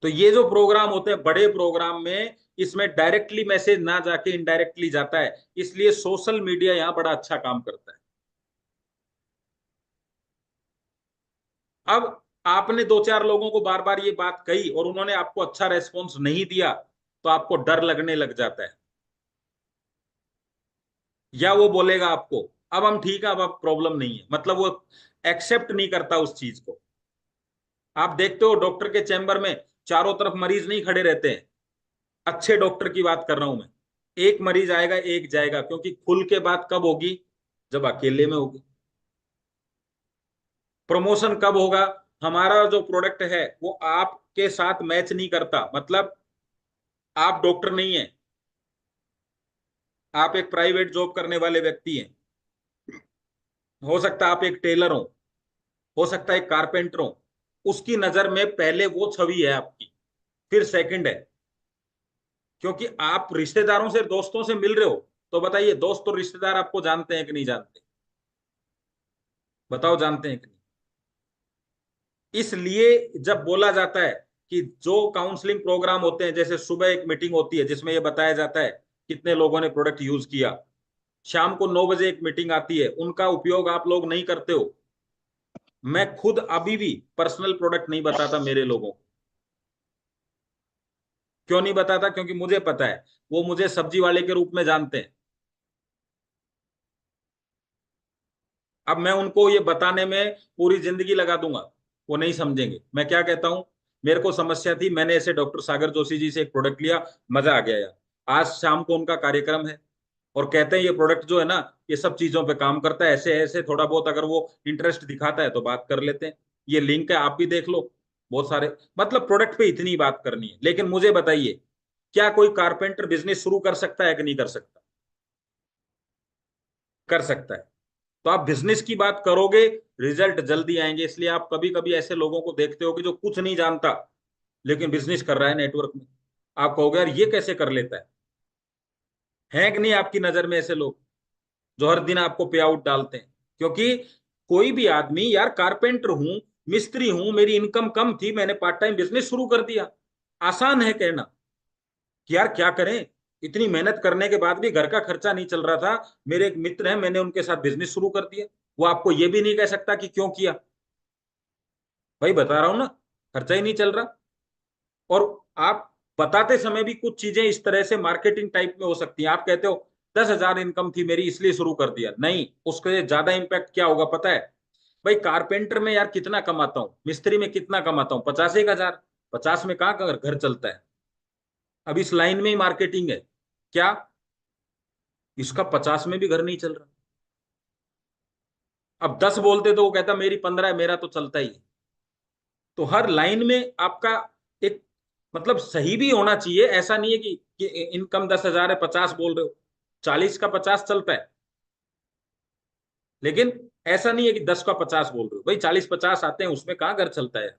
तो ये जो प्रोग्राम होते हैं बड़े प्रोग्राम में, इसमें डायरेक्टली मैसेज ना जाके इनडायरेक्टली जाता है, इसलिए सोशल मीडिया यहां बड़ा अच्छा काम करता है। अब आपने दो चार लोगों को बार बार ये बात कही और उन्होंने आपको अच्छा रेस्पॉन्स नहीं दिया, तो आपको डर लगने लग जाता है, या वो बोलेगा आपको अब हम ठीक है, अब प्रॉब्लम नहीं है, मतलब वो एक्सेप्ट नहीं करता उस चीज को। आप देखते हो डॉक्टर के चैम्बर में चारों तरफ मरीज नहीं खड़े रहते हैं, अच्छे डॉक्टर की बात कर रहा हूं मैं। एक मरीज आएगा एक जाएगा, क्योंकि खुल के बात कब होगी, जब अकेले में होगी। प्रमोशन कब होगा, हमारा जो प्रोडक्ट है वो आपके साथ मैच नहीं करता, मतलब आप डॉक्टर नहीं है, आप एक प्राइवेट जॉब करने वाले व्यक्ति हैं, हो सकता है आप एक टेलर हो सकता है एक कारपेंटर हो, उसकी नजर में पहले वो छवि है आपकी, फिर सेकंड है। क्योंकि आप रिश्तेदारों से दोस्तों से मिल रहे हो, तो बताइए दोस्त और रिश्तेदार आपको जानते हैं कि नहीं जानते, बताओ जानते हैं कि नहीं। इसलिए जब बोला जाता है कि जो काउंसलिंग प्रोग्राम होते हैं, जैसे सुबह एक मीटिंग होती है जिसमें यह बताया जाता है कितने लोगों ने प्रोडक्ट यूज किया, शाम को 9 बजे एक मीटिंग आती है, उनका उपयोग आप लोग नहीं करते हो। मैं खुद अभी भी पर्सनल प्रोडक्ट नहीं बताता मेरे लोगों को। क्यों नहीं बताता, क्योंकि मुझे पता है वो मुझे सब्जी वाले के रूप में जानते हैं। अब मैं उनको ये बताने में पूरी जिंदगी लगा दूंगा, वो नहीं समझेंगे। मैं क्या कहता हूं, मेरे को समस्या थी, मैंने ऐसे डॉक्टर सागर जोशी जी से एक प्रोडक्ट लिया, मजा आ गया यार। आज शाम को उनका कार्यक्रम है और कहते हैं ये प्रोडक्ट जो है ना ये सब चीजों पे काम करता है, ऐसे ऐसे थोड़ा बहुत अगर वो इंटरेस्ट दिखाता है तो बात कर लेते हैं। ये लिंक है, आप भी देख लो, बहुत सारे, मतलब प्रोडक्ट पे इतनी बात करनी है। लेकिन मुझे बताइए क्या कोई कारपेंटर बिजनेस शुरू कर सकता है कि नहीं कर सकता, कर सकता है। तो आप बिजनेस की बात करोगे, रिजल्ट जल्दी आएंगे। इसलिए आप कभी कभी ऐसे लोगों को देखते हो कि जो कुछ नहीं जानता लेकिन बिजनेस कर रहा है नेटवर्क में, आप कहोगे यार ये कैसे कर लेता है कि नहीं आपकी नजर में ऐसे लोग जो हर दिन आपको पे आउट डालते हैं? क्योंकि कोई भी आदमी, यार कारपेंटर हूं, मिस्त्री हूं, मेरी इनकम कम थी, मैंने पार्ट टाइम बिजनेस शुरू कर दिया। आसान है कहना कि यार क्या करें, इतनी मेहनत करने के बाद भी घर का खर्चा नहीं चल रहा था, मेरे एक मित्र हैं, मैंने उनके साथ बिजनेस शुरू कर दिया। वो आपको ये भी नहीं कह सकता कि क्यों किया। भाई बता रहा हूं ना, खर्चा ही नहीं चल रहा। और आप बताते समय भी कुछ चीजें इस तरह से मार्केटिंग टाइप में हो सकती हैं। आप कहते हो 10,000 इनकम थी मेरी इसलिए शुरू कर दिया, नहीं, उसके ज्यादा इम्पैक्ट क्या होगा पता है? भाई कारपेंटर में यार कितना कमाता हूं, मिस्त्री में कितना कमाता हूं, 50,000। 50 में कहाँ घर चलता है? अब इस लाइन में ही मार्केटिंग है क्या? इसका 50 में भी घर नहीं चल रहा। अब 10 बोलते तो वो कहता मेरी 15 है, मेरा तो चलता ही है। तो हर लाइन में आपका एक मतलब सही भी होना चाहिए। ऐसा नहीं है कि इनकम 10,000 है 50 बोल रहे हो, 40 का 50 चलता है। लेकिन ऐसा नहीं है कि 10 का 50 बोल रहे हो, भाई 40-50 आते हैं, उसमें कहाँ घर चलता है?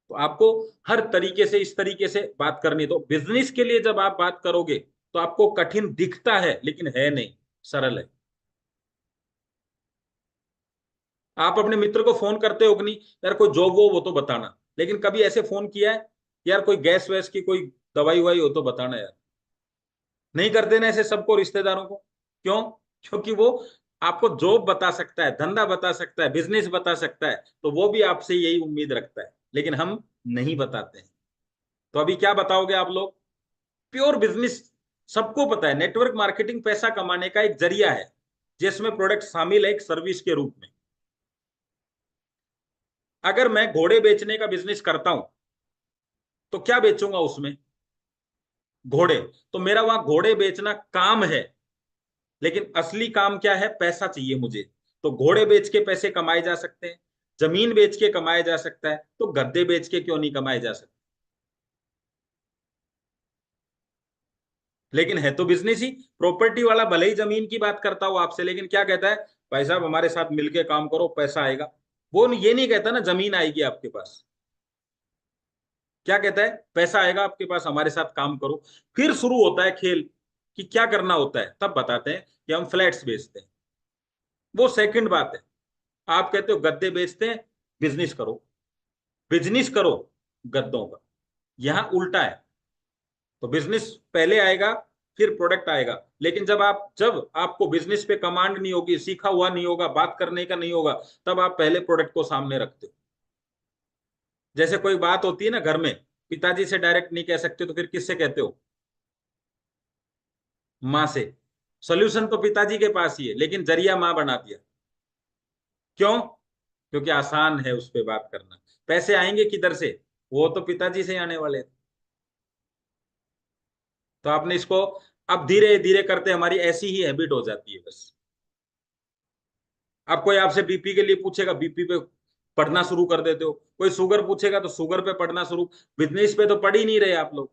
तो आपको हर तरीके से इस तरीके से बात करनी है। तो बिजनेस के लिए जब आप बात करोगे तो आपको कठिन दिखता है लेकिन है नहीं, सरल है। आप अपने मित्र को फोन करते हो कि नहीं, यार कोई जॉब वो तो बताना, लेकिन कभी ऐसे फोन किया है यार कोई गैस वैस की कोई दवाई वाई हो तो बताना यार? नहीं करते ना ऐसे सबको, रिश्तेदारों को। क्यों? क्योंकि वो आपको जॉब बता सकता है, धंधा बता सकता है, बिजनेस बता सकता है, तो वो भी आपसे यही उम्मीद रखता है, लेकिन हम नहीं बताते हैं। तो अभी क्या बताओगे आप लोग? प्योर बिजनेस सबको पता है, नेटवर्क मार्केटिंग पैसा कमाने का एक जरिया है जिसमें प्रोडक्ट शामिल है एक सर्विस के रूप में। अगर मैं घोड़े बेचने का बिजनेस करता हूं तो क्या बेचूंगा उसमें? घोड़े। तो मेरा वहां घोड़े बेचना काम है, लेकिन असली काम क्या है? पैसा चाहिए मुझे। तो घोड़े बेच के पैसे कमाए जा सकते हैं, जमीन बेच के कमाया जा सकता है, तो गद्दे बेच के क्यों नहीं कमाए जा सकते? लेकिन है तो बिजनेस ही। प्रॉपर्टी वाला भले ही जमीन की बात करता हो आपसे, लेकिन क्या कहता है? भाई साहब हमारे साथ मिलके काम करो, पैसा आएगा। वो ये नहीं कहता ना जमीन आएगी आपके पास। क्या कहता है? पैसा आएगा आपके पास, हमारे साथ काम करो। फिर शुरू होता है खेल कि क्या करना होता है, तब बताते हैं कि हम फ्लैट्स बेचते हैं। वो सेकंड बात है। आप कहते हो गद्दे बेचते हैं, बिजनेस करो। बिजनेस करो गद्दों का, यहां उल्टा है। तो बिजनेस पहले आएगा, फिर प्रोडक्ट आएगा। लेकिन जब आपको बिजनेस पे कमांड नहीं होगी, सीखा हुआ नहीं होगा, बात करने का नहीं होगा, तब आप पहले प्रोडक्ट को सामने रखते हो। जैसे कोई बात होती है ना घर में, पिताजी से डायरेक्ट नहीं कह सकते तो फिर किससे कहते हो? माँ से। सोल्यूशन तो पिताजी के पास ही है, लेकिन जरिया माँ बना दिया। क्यों? क्योंकि आसान है उस पर बात करना। पैसे आएंगे किधर से? वो तो पिताजी से आने वाले हैं। तो आपने इसको अब धीरे धीरे करते हमारी ऐसी ही हैबिट हो जाती है बस। अब कोई आपसे बीपी के लिए पूछेगा, बीपी पे पढ़ना शुरू कर देते हो। कोई शुगर पूछेगा तो शुगर पे पढ़ना शुरू। बिजनेस पे तो पढ़ ही नहीं रहे आप लोग।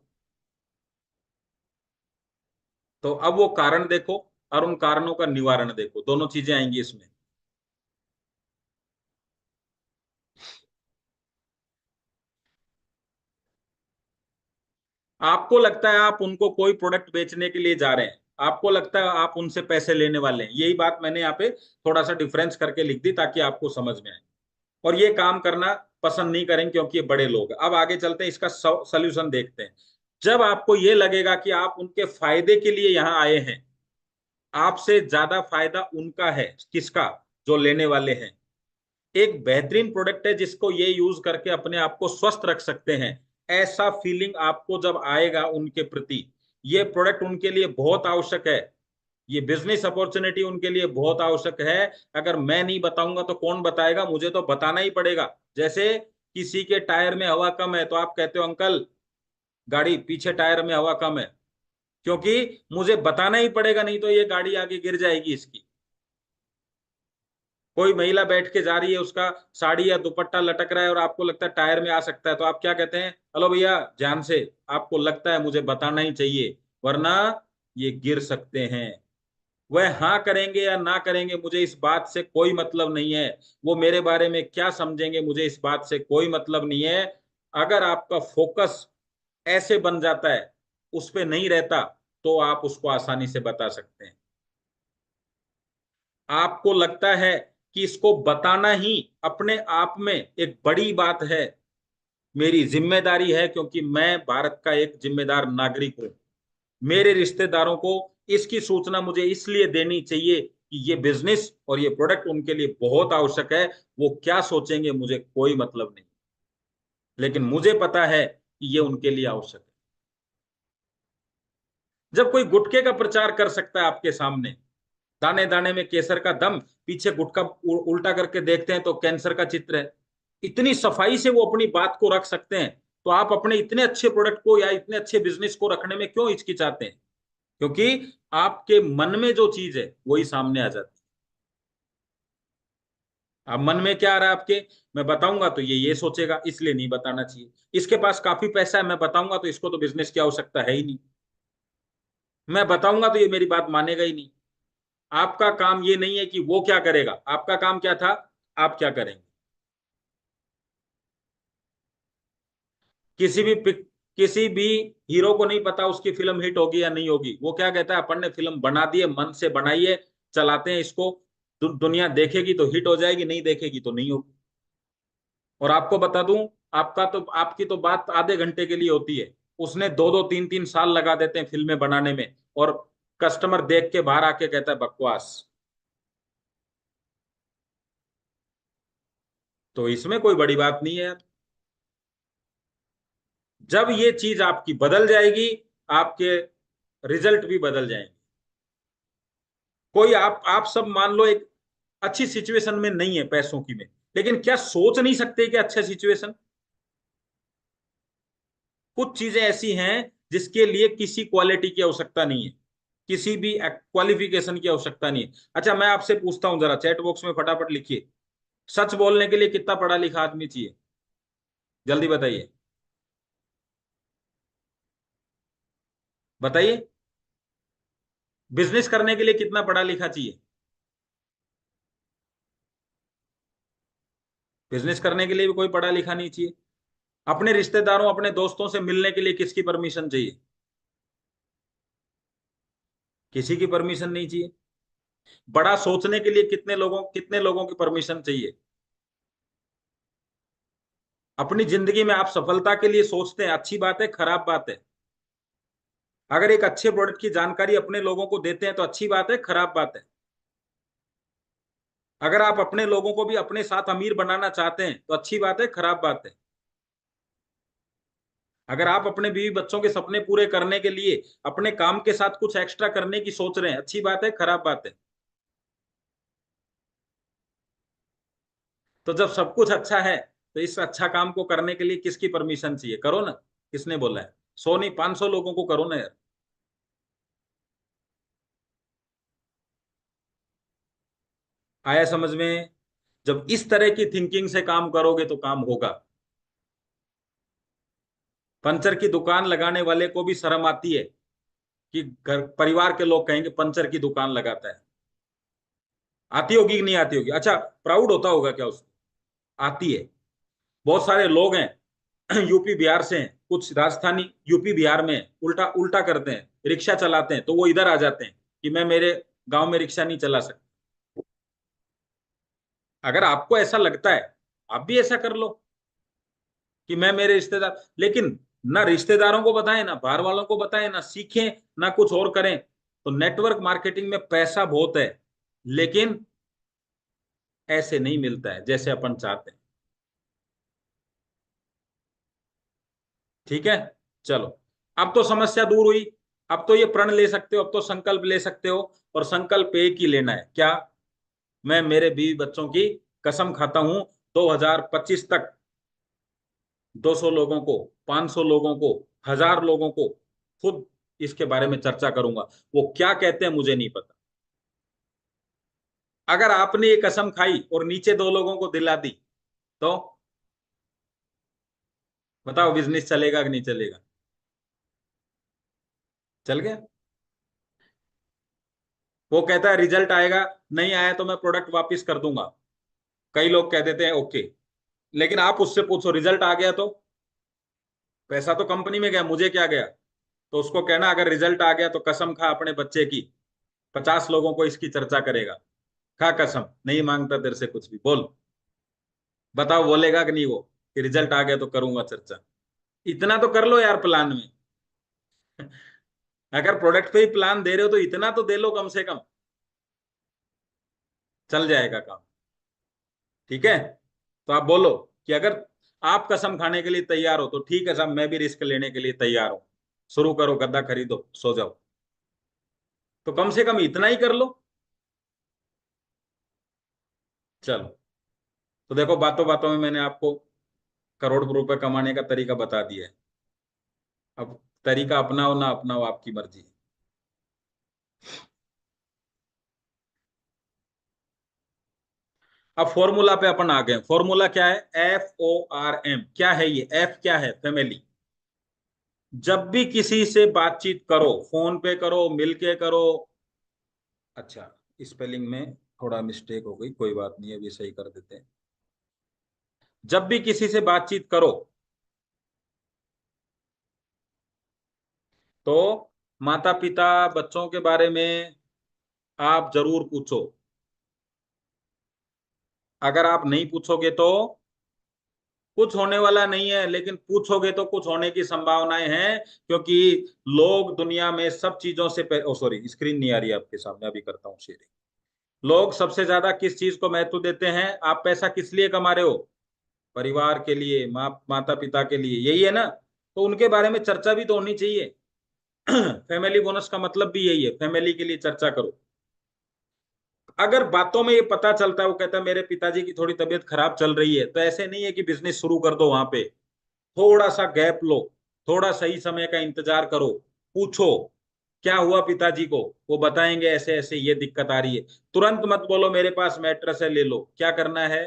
तो अब वो कारण देखो और उन कारणों का निवारण देखो, दोनों चीजें आएंगी इसमें। आपको लगता है आप उनको कोई प्रोडक्ट बेचने के लिए जा रहे हैं, आपको लगता है आप उनसे पैसे लेने वाले हैं। यही बात मैंने यहाँ पे थोड़ा सा डिफरेंस करके लिख दी ताकि आपको समझ में आए। और ये काम करना पसंद नहीं करेंगे क्योंकि ये बड़े लोग हैं। अब आगे चलते हैं, इसका सोल्यूशन देखते हैं। जब आपको ये लगेगा कि आप उनके फायदे के लिए यहाँ आए हैं, आपसे ज्यादा फायदा उनका है, किसका? जो लेने वाले हैं। एक बेहतरीन प्रोडक्ट है जिसको ये यूज करके अपने आप को स्वस्थ रख सकते हैं, ऐसा फीलिंग आपको जब आएगा उनके प्रति, ये प्रोडक्ट उनके लिए बहुत आवश्यक है। ये बिजनेस अपॉर्चुनिटी उनके लिए बहुत आवश्यक है। अगर मैं नहीं बताऊंगा तो कौन बताएगा? मुझे तो बताना ही पड़ेगा। जैसे किसी के टायर में हवा कम है तो आप कहते हो अंकल गाड़ी पीछे टायर में हवा कम है, क्योंकि मुझे बताना ही पड़ेगा, नहीं तो ये गाड़ी आगे गिर जाएगी इसकी। कोई महिला बैठ के जा रही है, उसका साड़ी या दुपट्टा लटक रहा है और आपको लगता है टायर में आ सकता है, तो आप क्या कहते हैं? हेलो भैया ध्यान से, आपको लगता है मुझे बताना ही चाहिए वरना ये गिर सकते हैं। वह हाँ करेंगे या ना करेंगे मुझे इस बात से कोई मतलब नहीं है, वो मेरे बारे में क्या समझेंगे मुझे इस बात से कोई मतलब नहीं है। अगर आपका फोकस ऐसे बन जाता है, उस पे नहीं रहता, तो आप उसको आसानी से बता सकते हैं। आपको लगता है कि इसको बताना ही अपने आप में एक बड़ी बात है, मेरी जिम्मेदारी है, क्योंकि मैं भारत का एक जिम्मेदार नागरिक हूं, मेरे रिश्तेदारों को इसकी सूचना मुझे इसलिए देनी चाहिए कि ये बिजनेस और ये प्रोडक्ट उनके लिए बहुत आवश्यक है। वो क्या सोचेंगे मुझे कोई मतलब नहीं, लेकिन मुझे पता है कि ये उनके लिए आवश्यक है। जब कोई गुटखे का प्रचार कर सकता है आपके सामने, दाने दाने में केसर का दम, पीछे गुटखा उल्टा करके देखते हैं तो कैंसर का चित्र है, इतनी सफाई से वो अपनी बात को रख सकते हैं, तो आप अपने इतने अच्छे प्रोडक्ट को या इतने अच्छे बिजनेस को रखने में क्यों हिचकिचाते हैं? क्योंकि आपके मन में जो चीज है वही सामने आ जाती है। अब मन में क्या आ रहा है आपके, मैं बताऊंगा तो ये सोचेगा, इसलिए नहीं बताना चाहिए, इसके पास काफी पैसा है, मैं बताऊंगा तो इसको तो बिजनेस की आवश्यकता है ही नहीं, मैं बताऊंगा तो ये मेरी बात मानेगा ही नहीं। आपका काम ये नहीं है कि वो क्या करेगा, आपका काम क्या था, आप क्या करेंगे। किसी भी हीरो को नहीं पता उसकी फिल्म हिट होगी या नहीं होगी, वो क्या कहता है, अपन ने फिल्म बना दी है, मन से बनाई है, चलाते हैं इसको, दुनिया देखेगी तो हिट हो जाएगी, नहीं देखेगी तो नहीं होगी। और आपको बता दूं, आपकी तो बात आधे घंटे के लिए होती है, उसने 2-2 3-3 साल लगा देते हैं फिल्में बनाने में, और कस्टमर देख के बाहर आके कहता है बकवास। तो इसमें कोई बड़ी बात नहीं है यार। जब ये चीज आपकी बदल जाएगी, आपके रिजल्ट भी बदल जाएंगे। कोई आप सब मान लो एक अच्छी सिचुएशन में नहीं है पैसों की में, लेकिन क्या सोच नहीं सकते कि अच्छा सिचुएशन, कुछ चीजें ऐसी हैं जिसके लिए किसी क्वालिटी की आवश्यकता नहीं है, किसी भी क्वालिफिकेशन की आवश्यकता नहीं है। अच्छा, मैं आपसे पूछता हूं, जरा चैट बॉक्स में फटाफट लिखिए, सच बोलने के लिए कितना पढ़ा लिखा आदमी चाहिए, जल्दी बताइए, बताइए। बिजनेस करने के लिए कितना पढ़ा लिखा चाहिए, बिजनेस करने के लिए भी कोई पढ़ा लिखा नहीं चाहिए। अपने रिश्तेदारों अपने दोस्तों से मिलने के लिए किसकी परमिशन चाहिए, किसी की परमिशन नहीं चाहिए। बड़ा सोचने के लिए कितने लोगों की परमिशन चाहिए। अपनी जिंदगी में आप सफलता के लिए सोचते हैं, अच्छी बात है, खराब बात है। अगर एक अच्छे प्रोडक्ट की जानकारी अपने लोगों को देते हैं तो अच्छी बात है, खराब बात है। अगर आप अपने लोगों को भी अपने साथ अमीर बनाना चाहते हैं तो अच्छी बात है, खराब बात है। अगर आप अपने बीवी बच्चों के सपने पूरे करने के लिए अपने काम के साथ कुछ एक्स्ट्रा करने की सोच रहे हैं, अच्छी बात है, खराब बात है। तो जब सब कुछ अच्छा है, तो इस अच्छा काम को करने के लिए किसकी परमिशन चाहिए, करो ना। किसने बोला है, 100 नहीं 500 लोगों को करो ना यार। आया समझ में? जब इस तरह की थिंकिंग से काम करोगे तो काम होगा। पंचर की दुकान लगाने वाले को भी शर्म आती है कि घर परिवार के लोग कहेंगे पंचर की दुकान लगाता है, आती होगी कि नहीं आती होगी, अच्छा प्राउड होता होगा क्या उसको, आती है। बहुत सारे लोग हैं यूपी बिहार से हैं, कुछ राजस्थानी यूपी बिहार में उल्टा उल्टा करते हैं, रिक्शा चलाते हैं तो वो इधर आ जाते हैं कि मैं मेरे गांव में रिक्शा नहीं चला सकता। अगर आपको ऐसा लगता है, आप भी ऐसा कर लो कि मैं मेरे रिश्तेदार, लेकिन ना रिश्तेदारों को बताएं, ना बाहर वालों को बताएं, ना सीखें, ना कुछ और करें। तो नेटवर्क मार्केटिंग में पैसा बहुत है, लेकिन ऐसे नहीं मिलता है जैसे अपन चाहते हैं। ठीक है, चलो, अब तो समस्या दूर हुई। अब तो ये प्रण ले सकते हो, अब तो संकल्प ले सकते हो, और संकल्प एक ही लेना है, क्या? मैं मेरे बीवी बच्चों की कसम खाता हूं, 2025 तक 200 लोगों को, 500 लोगों को, 1000 लोगों को खुद इसके बारे में चर्चा करूंगा। वो क्या कहते हैं मुझे नहीं पता। अगर आपने ये कसम खाई और नीचे 2 लोगों को दिला दी, तो बताओ बिजनेस चलेगा कि नहीं चलेगा? चल गया। वो कहता है रिजल्ट आएगा, नहीं आया तो मैं प्रोडक्ट वापस कर दूंगा। कई लोग कह देते हैं ओके, लेकिन आप उससे पूछो रिजल्ट आ गया तो पैसा तो कंपनी में गया, मुझे क्या गया। तो उसको कहना अगर रिजल्ट आ गया तो कसम खा अपने बच्चे की 50 लोगों को इसकी चर्चा करेगा, खा कसम, नहीं मांगता तेरे से कुछ भी, बोल बताओ बोलेगा कि नहीं वो कि रिजल्ट आ गया तो करूंगा चर्चा। इतना तो कर लो यार प्लान में। अगर प्रोडक्ट पे ही प्लान दे रहे हो तो इतना तो दे लो कम से कम, चल जाएगा काम। ठीक है, तो आप बोलो कि अगर आप कसम खाने के लिए तैयार हो तो ठीक है साहब, मैं भी रिस्क लेने के लिए तैयार हूं, शुरू करो, गद्दा खरीदो, सो जाओ। तो कम से कम इतना ही कर लो। चलो, तो देखो बातों बातों में मैंने आपको करोड़ रुपए कमाने का तरीका बता दिया है। अब तरीका अपनाओ ना अपनाओ आपकी मर्जी है। अब फॉर्मूला पे अपन आ गए। फॉर्मूला क्या है? FORM। क्या है ये? एफ क्या है? फैमिली। जब भी किसी से बातचीत करो, फोन पे करो, मिलके करो, अच्छा स्पेलिंग में थोड़ा मिस्टेक हो गई, कोई बात नहीं, अभी सही कर देते हैं। जब भी किसी से बातचीत करो तो माता पिता बच्चों के बारे में आप जरूर पूछो। अगर आप नहीं पूछोगे तो कुछ होने वाला नहीं है, लेकिन पूछोगे तो कुछ होने की संभावनाएं हैं, क्योंकि लोग दुनिया में सब चीजों से ओ सॉरी, स्क्रीन नहीं आ रही है आपके सामने, अभी करता हूँ शेयरिंग। लोग सबसे ज्यादा किस चीज को महत्व देते हैं? आप पैसा किस लिए कमा रहे हो? परिवार के लिए, माता पिता के लिए, यही है ना? तो उनके बारे में चर्चा भी तो होनी चाहिए। फैमिली बोनस का मतलब भी यही है, फैमिली के लिए चर्चा करो। अगर बातों में ये पता चलता है, वो कहता है मेरे पिताजी की थोड़ी तबीयत खराब चल रही है, तो ऐसे नहीं है कि बिजनेस शुरू कर दो वहां पे। थोड़ा सा गैप लो, थोड़ा सही समय का इंतजार करो, पूछो क्या हुआ पिताजी को, वो बताएंगे ऐसे ऐसे ये दिक्कत आ रही है। तुरंत मत बोलो मेरे पास मैट्रेस है ले लो, क्या करना है?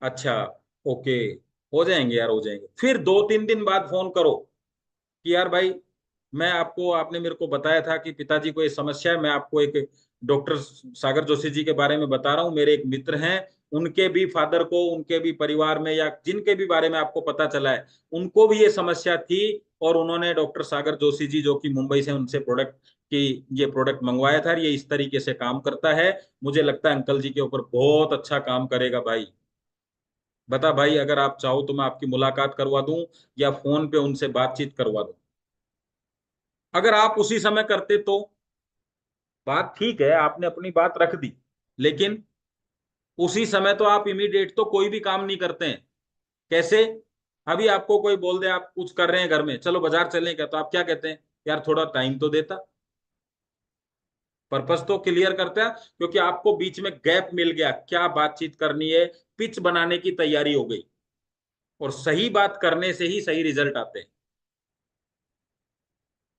अच्छा, ओके, हो जाएंगे यार, हो जाएंगे। फिर 2-3 दिन बाद फोन करो कि यार भाई, मैं आपको, आपने मेरे को बताया था कि पिताजी को ये समस्या है, मैं आपको एक डॉक्टर सागर जोशी जी के बारे में बता रहा हूँ, मेरे एक मित्र हैं, उनके भी फादर को, उनके भी परिवार में, या जिनके भी बारे में आपको पता चला है, उनको भी ये समस्या थी, और उन्होंने डॉक्टर सागर जोशी जी जो कि मुंबई से, उनसे प्रोडक्ट की ये प्रोडक्ट मंगवाया था, ये इस तरीके से काम करता है, मुझे लगता है अंकल जी के ऊपर बहुत अच्छा काम करेगा भाई। बता भाई, अगर आप चाहो तो मैं आपकी मुलाकात करवा दूं या फोन पे उनसे बातचीत करवा दूं। अगर आप उसी समय करते तो बात ठीक है, आपने अपनी बात रख दी, लेकिन उसी समय तो आप इमीडिएट तो कोई भी काम नहीं करते हैं। कैसे? अभी आपको कोई बोल दे आप कुछ कर रहे हैं घर में, चलो बाजार चलें क्या, तो आप क्या कहते हैं? यार थोड़ा टाइम तो देता, पर्पस तो क्लियर करता है, क्योंकि आपको बीच में गैप मिल गया, क्या बातचीत करनी है, पिच बनाने की तैयारी हो गई, और सही बात करने से ही सही रिजल्ट आते हैं।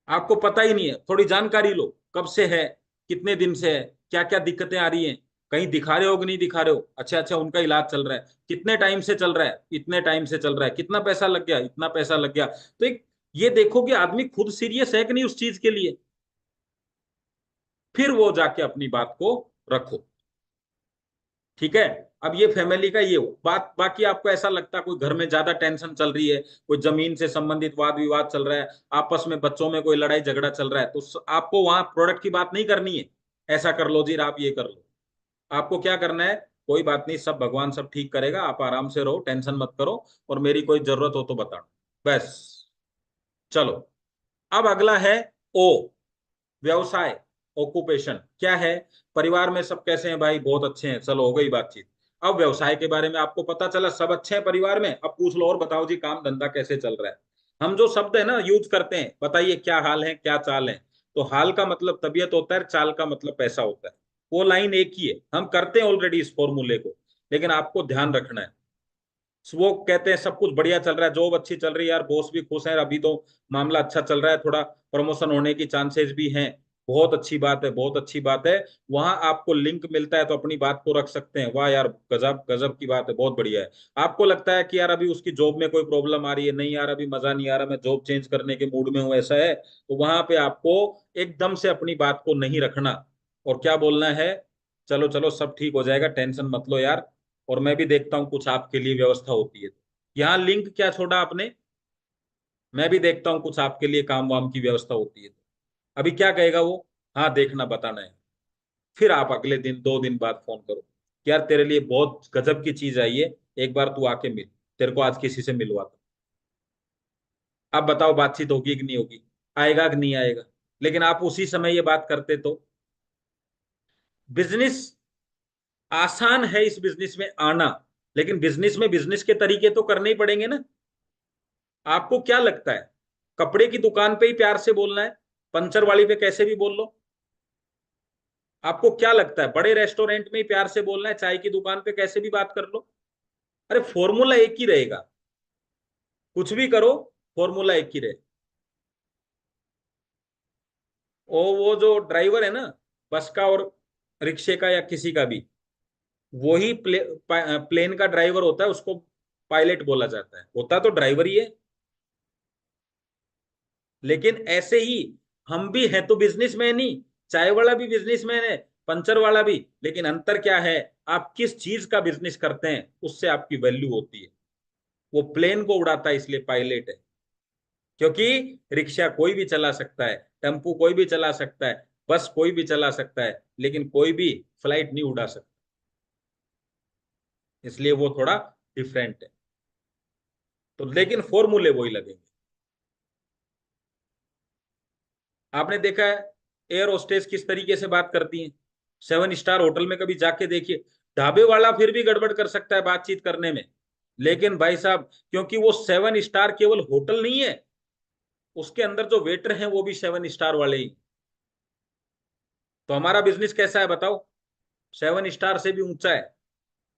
आपको पता ही नहीं है, थोड़ी जानकारी लो, कब से है, कितने दिन से है, क्या क्या दिक्कतें आ रही हैं, कहीं दिखा रहे हो कि नहीं दिखा रहे हो, अच्छा अच्छा उनका इलाज चल रहा है, कितने टाइम से चल रहा है, इतने टाइम से चल रहा है, कितना पैसा लग गया, इतना पैसा लग गया। तो एक ये देखो कि आदमी खुद सीरियस है कि नहीं उस चीज के लिए, फिर वो जाके अपनी बात को रखो। ठीक है, अब ये फैमिली का ये हो बात। बाकी आपको ऐसा लगता है कोई घर में ज्यादा टेंशन चल रही है, कोई जमीन से संबंधित वाद विवाद चल रहा है, आपस में बच्चों में कोई लड़ाई झगड़ा चल रहा है, तो आपको वहां प्रोडक्ट की बात नहीं करनी है, ऐसा कर लो जी, आप ये कर लो। आपको क्या करना है? कोई बात नहीं, सब भगवान सब ठीक करेगा, आप आराम से रहो, टेंशन मत करो, और मेरी कोई जरूरत हो तो बताना, बस। चलो, अब अगला है ओ, व्यवसाय, ऑक्यूपेशन। क्या है? परिवार में सब कैसे हैं भाई? बहुत अच्छे हैं, चलो हो गई बातचीत। अब व्यवसाय के बारे में आपको पता चला सब अच्छे हैं परिवार में, अब पूछ लो और बताओ जी काम धंधा कैसे चल रहा है। हम जो शब्द है ना यूज करते हैं, बताइए क्या हाल है, क्या चाल है। तो हाल का मतलब तबीयत होता है, चाल का मतलब पैसा होता है। वो लाइन एक ही है, हम करते हैं ऑलरेडी इस फॉर्मूले को, लेकिन आपको ध्यान रखना है। वो कहते हैं सब कुछ बढ़िया चल रहा है, जॉब अच्छी चल रही है यार, बॉस भी खुश है, अभी तो मामला अच्छा चल रहा है, थोड़ा प्रमोशन होने की चांसेस भी हैं, बहुत अच्छी बात है, बहुत अच्छी बात है। वहां आपको लिंक मिलता है तो अपनी बात को रख सकते हैं, वाह यार गजब गजब की बात है, बहुत बढ़िया है। आपको लगता है कि यार अभी उसकी जॉब में कोई प्रॉब्लम आ रही है, नहीं यार अभी मजा नहीं आ रहा, मैं जॉब चेंज करने के मूड में हूँ, ऐसा है, तो वहां पे आपको एकदम से अपनी बात को नहीं रखना। और क्या बोलना है, चलो चलो सब ठीक हो जाएगा, टेंशन मत लो यार, और मैं भी देखता हूँ कुछ आपके लिए व्यवस्था होती है। यहाँ लिंक क्या छोड़ा आपने, मैं भी देखता हूँ कुछ आपके लिए काम वाम की व्यवस्था होती है। अभी क्या कहेगा वो, हाँ देखना बताना है। फिर आप अगले दिन 2 दिन बाद फोन करो कि यार तेरे लिए बहुत गजब की चीज आई है, एक बार तू आके मिल, तेरे को आज किसी से मिलवाता। आप बताओ बातचीत होगी कि नहीं होगी, आएगा कि नहीं आएगा। लेकिन आप उसी समय ये बात करते तो बिजनेस आसान है, इस बिजनेस में आना, लेकिन बिजनेस में बिजनेस के तरीके तो करने ही पड़ेंगे ना। आपको क्या लगता है कपड़े की दुकान पे ही प्यार से बोलना है, पंचर वाली पे कैसे भी बोल लो? आपको क्या लगता है बड़े रेस्टोरेंट में ही प्यार से बोलना है, चाय की दुकान पे कैसे भी बात कर लो? अरे फॉर्मूला एक ही रहेगा, कुछ भी करो फॉर्मूला एक ही रहे। वो जो ड्राइवर है ना, बस का और रिक्शे का या किसी का भी, वही प्लेन का ड्राइवर होता है, उसको पायलट बोला जाता है, होता तो ड्राइवर ही है। लेकिन ऐसे ही हम भी हैं तो बिजनेसमैन ही, चाय वाला भी बिजनेसमैन है, पंचर वाला भी। लेकिन अंतर क्या है, आप किस चीज का बिजनेस करते हैं उससे आपकी वैल्यू होती है। वो प्लेन को उड़ाता है इसलिए पायलट है, क्योंकि रिक्शा कोई भी चला सकता है, टेम्पू कोई भी चला सकता है, बस कोई भी चला सकता है, लेकिन कोई भी फ्लाइट नहीं उड़ा सकता, इसलिए वो थोड़ा डिफरेंट है। तो लेकिन फॉर्मूले वही लगेंगे। आपने देखा है एयर होस्टेस किस तरीके से बात करती हैं, 7 स्टार होटल में कभी जाके देखिए, ढाबे वाला फिर भी गड़बड़ कर सकता है बातचीत करने में, लेकिन भाई साहब क्योंकि वो 7 स्टार केवल होटल नहीं है, उसके अंदर जो वेटर हैं वो भी 7 स्टार वाले ही। तो हमारा बिजनेस कैसा है बताओ, 7 स्टार से भी ऊंचा है।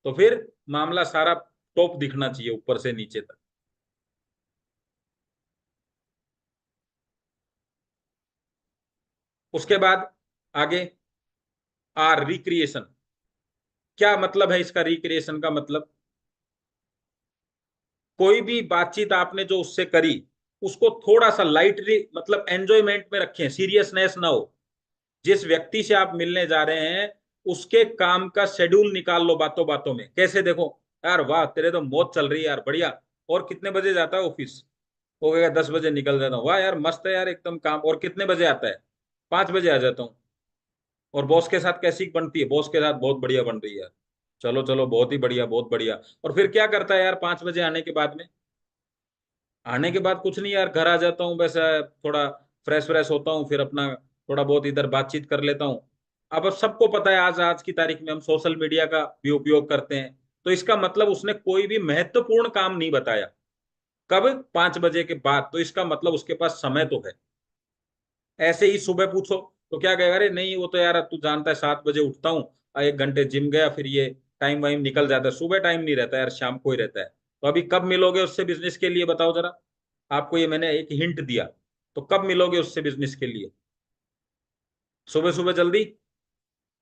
तो फिर मामला सारा टॉप दिखना चाहिए ऊपर से नीचे तक। उसके बाद आगे आर रिक्रिएशन, क्या मतलब है इसका रिक्रिएशन का मतलब, कोई भी बातचीत आपने जो उससे करी उसको थोड़ा सा लाइटली मतलब एंजॉयमेंट में रखें, सीरियसनेस ना हो। जिस व्यक्ति से आप मिलने जा रहे हैं उसके काम का शेड्यूल निकाल लो बातों बातों में, कैसे देखो, यार वाह तेरे तो मौज चल रही है यार, बढ़िया, और कितने बजे जाता है ऑफिस? वो कहेगा 10 बजे निकल जाता हूँ, वाह यार मस्त है यार एकदम काम, और कितने बजे आता है? 5 बजे आ जाता हूँ। और बॉस के साथ कैसी बनती है? बॉस के साथ बहुत बढ़िया बन रही है यार, चलो चलो बहुत ही बढ़िया बहुत बढ़िया। और फिर क्या करता है यार 5 बजे आने के बाद में? आने के बाद कुछ नहीं यार, घर आ जाता हूँ बस, थोड़ा फ्रेश फ्रेश होता हूँ, फिर अपना थोड़ा बहुत इधर बातचीत कर लेता हूँ। अब सबको पता है आज आज की तारीख में हम सोशल मीडिया का भी उपयोग करते हैं, तो इसका मतलब उसने कोई भी महत्वपूर्ण काम नहीं बताया। कब? 5 बजे के बाद, तो इसका मतलब उसके पास समय तो है। ऐसे ही सुबह पूछो तो क्या कहेगा, अरे नहीं वो तो यार तू जानता है 7 बजे उठता हूँ, 1 घंटे जिम गया, फिर ये टाइम वाइम निकल जाता है, सुबह टाइम नहीं रहता यार, शाम को ही रहता है। तो अभी कब मिलोगे उससे बिजनेस के लिए बताओ जरा, आपको ये मैंने एक हिंट दिया, तो कब मिलोगे उससे बिजनेस के लिए? सुबह सुबह जल्दी,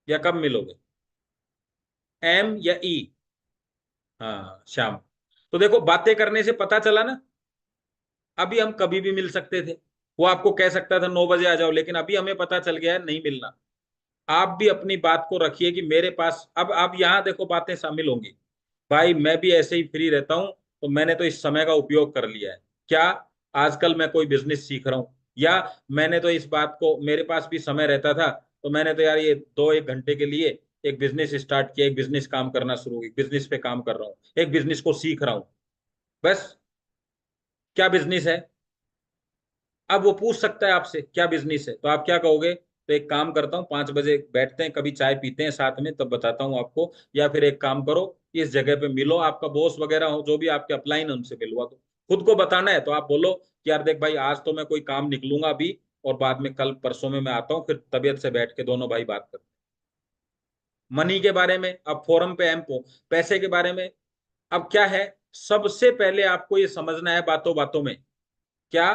या कब मिलोगे? एम या ई? हाँ शाम। तो देखो बातें करने से पता चला ना, अभी हम कभी भी मिल सकते थे, वो आपको कह सकता था 9 बजे आ जाओ, लेकिन अभी हमें पता चल गया है नहीं मिलना। आप भी अपनी बात को रखिए कि मेरे पास, अब आप यहाँ देखो बातें शामिल होंगी, भाई मैं भी ऐसे ही फ्री रहता हूँ, तो मैंने तो इस समय का उपयोग कर लिया है। क्या? आजकल मैं कोई बिजनेस सीख रहा हूँ, या मैंने तो इस बात को, मेरे पास भी समय रहता था तो मैंने तो यार ये 2-1 घंटे के लिए एक बिजनेस स्टार्ट किया, एक बिजनेस काम करना शुरू, एक बिजनेस पे काम कर रहा हूँ, एक बिजनेस को सीख रहा हूँ, बस। क्या बिजनेस है? अब वो पूछ सकता है आपसे क्या बिजनेस है, तो आप क्या कहोगे? तो एक काम करता हूँ 5 बजे बैठते हैं, कभी चाय पीते हैं साथ में, तब बताता हूँ आपको। या फिर एक काम करो, इस जगह पे मिलो, आपका बॉस वगैरह हो जो भी आपके अपलाइन है उनसे मिलवा दो। खुद को बताना है तो आप बोलो कि यार देख भाई आज तो मैं कोई काम निकलूंगा अभी, और बाद में कल परसों में मैं आता हूँ, फिर तबीयत से बैठ के दोनों भाई बात करते हैं मनी के बारे में। अब फोरम पे एम्पो पैसे के बारे में। अब क्या है, सबसे पहले आपको ये समझना है बातों बातों में, क्या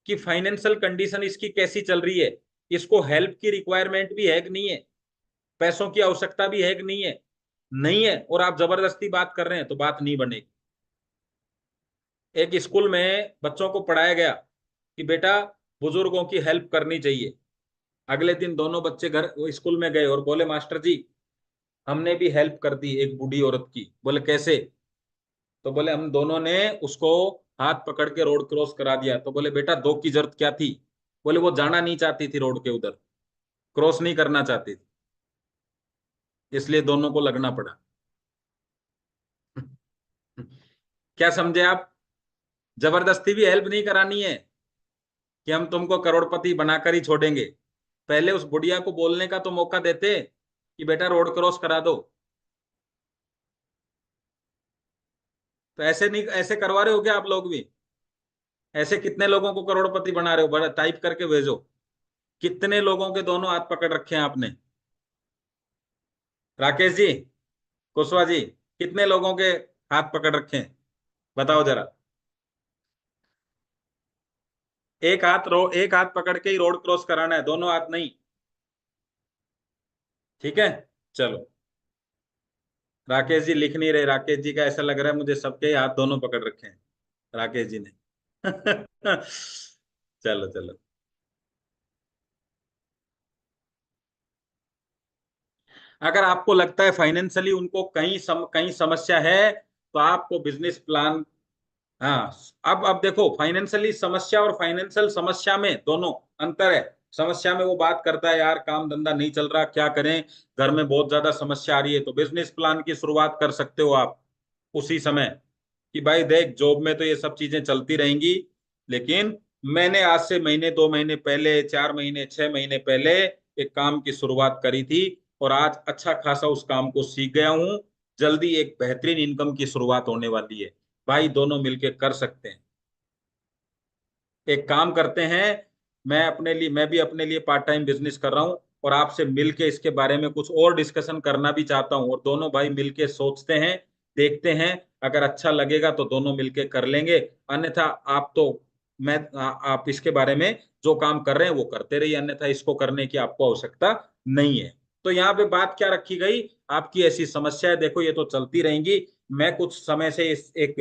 कि फाइनेंशियल कंडीशन इसकी कैसी चल रही है, इसको हेल्प की रिक्वायरमेंट भी है कि नहीं है, पैसों की आवश्यकता भी है कि नहीं है। नहीं है और आप जबरदस्ती बात कर रहे हैं तो बात नहीं बनेगी। एक स्कूल में बच्चों को पढ़ाया गया कि बेटा बुजुर्गों की हेल्प करनी चाहिए। अगले दिन दोनों बच्चे घर वो स्कूल में गए और बोले मास्टर जी हमने भी हेल्प कर दी एक बूढ़ी औरत की। बोले कैसे? तो बोले हम दोनों ने उसको हाथ पकड़ के रोड क्रॉस करा दिया। तो बोले बेटा दो की जरूरत क्या थी? बोले वो जाना नहीं चाहती थी रोड के उधर, क्रॉस नहीं करना चाहती थी, इसलिए दोनों को लगना पड़ा। क्या समझे आप? जबरदस्ती भी हेल्प नहीं करानी है कि हम तुमको करोड़पति बनाकर ही छोड़ेंगे। पहले उस बुढ़िया को बोलने का तो मौका देते कि बेटा रोड क्रॉस करा दो। तो ऐसे नहीं, ऐसे करवा रहे हो क्या आप लोग भी? ऐसे कितने लोगों को करोड़पति बना रहे हो? बड़ा टाइप करके भेजो। कितने लोगों के दोनों हाथ पकड़ रखे हैं आपने? राकेश जी, कुशवा जी, कितने लोगों के हाथ पकड़ रखे हैं बताओ जरा। एक हाथ पकड़ के ही रोड क्रॉस कराना है, दोनों हाथ नहीं। ठीक है, चलो। राकेश जी लिख नहीं रहे। राकेश जी का ऐसा लग रहा है मुझे सबके ही हाथ दोनों पकड़ रखे हैं राकेश जी ने। चलो चलो। अगर आपको लगता है फाइनेंशियली उनको कहीं समस्या है तो आपको बिजनेस प्लान, हाँ, अब देखो फाइनेंशियली समस्या और फाइनेंशियल समस्या में दोनों अंतर है। समस्या में वो बात करता है यार काम धंधा नहीं चल रहा, क्या करें, घर में बहुत ज्यादा समस्या आ रही है, तो बिजनेस प्लान की शुरुआत कर सकते हो आप उसी समय कि भाई देख जॉब में तो ये सब चीजें चलती रहेंगी, लेकिन मैंने आज से महीने 2 महीने पहले 4 महीने 6 महीने पहले एक काम की शुरुआत करी थी और आज अच्छा खासा उस काम को सीख गया हूं। जल्दी एक बेहतरीन इनकम की शुरुआत होने वाली है। भाई दोनों मिलके कर सकते हैं। एक काम करते हैं, मैं भी अपने लिए पार्ट टाइम बिजनेस कर रहा हूं और आपसे मिलके इसके बारे में कुछ और डिस्कशन करना भी चाहता हूं, और दोनों भाई मिलके सोचते हैं, देखते हैं, अगर अच्छा लगेगा तो दोनों मिलके कर लेंगे। अन्यथा आप तो आप इसके बारे में जो काम कर रहे हैं वो करते रहिए, अन्यथा इसको करने की आपको आवश्यकता नहीं है। तो यहाँ पे बात क्या रखी गई? आपकी ऐसी समस्या है, देखो ये तो चलती रहेंगी, मैं कुछ समय से इस एक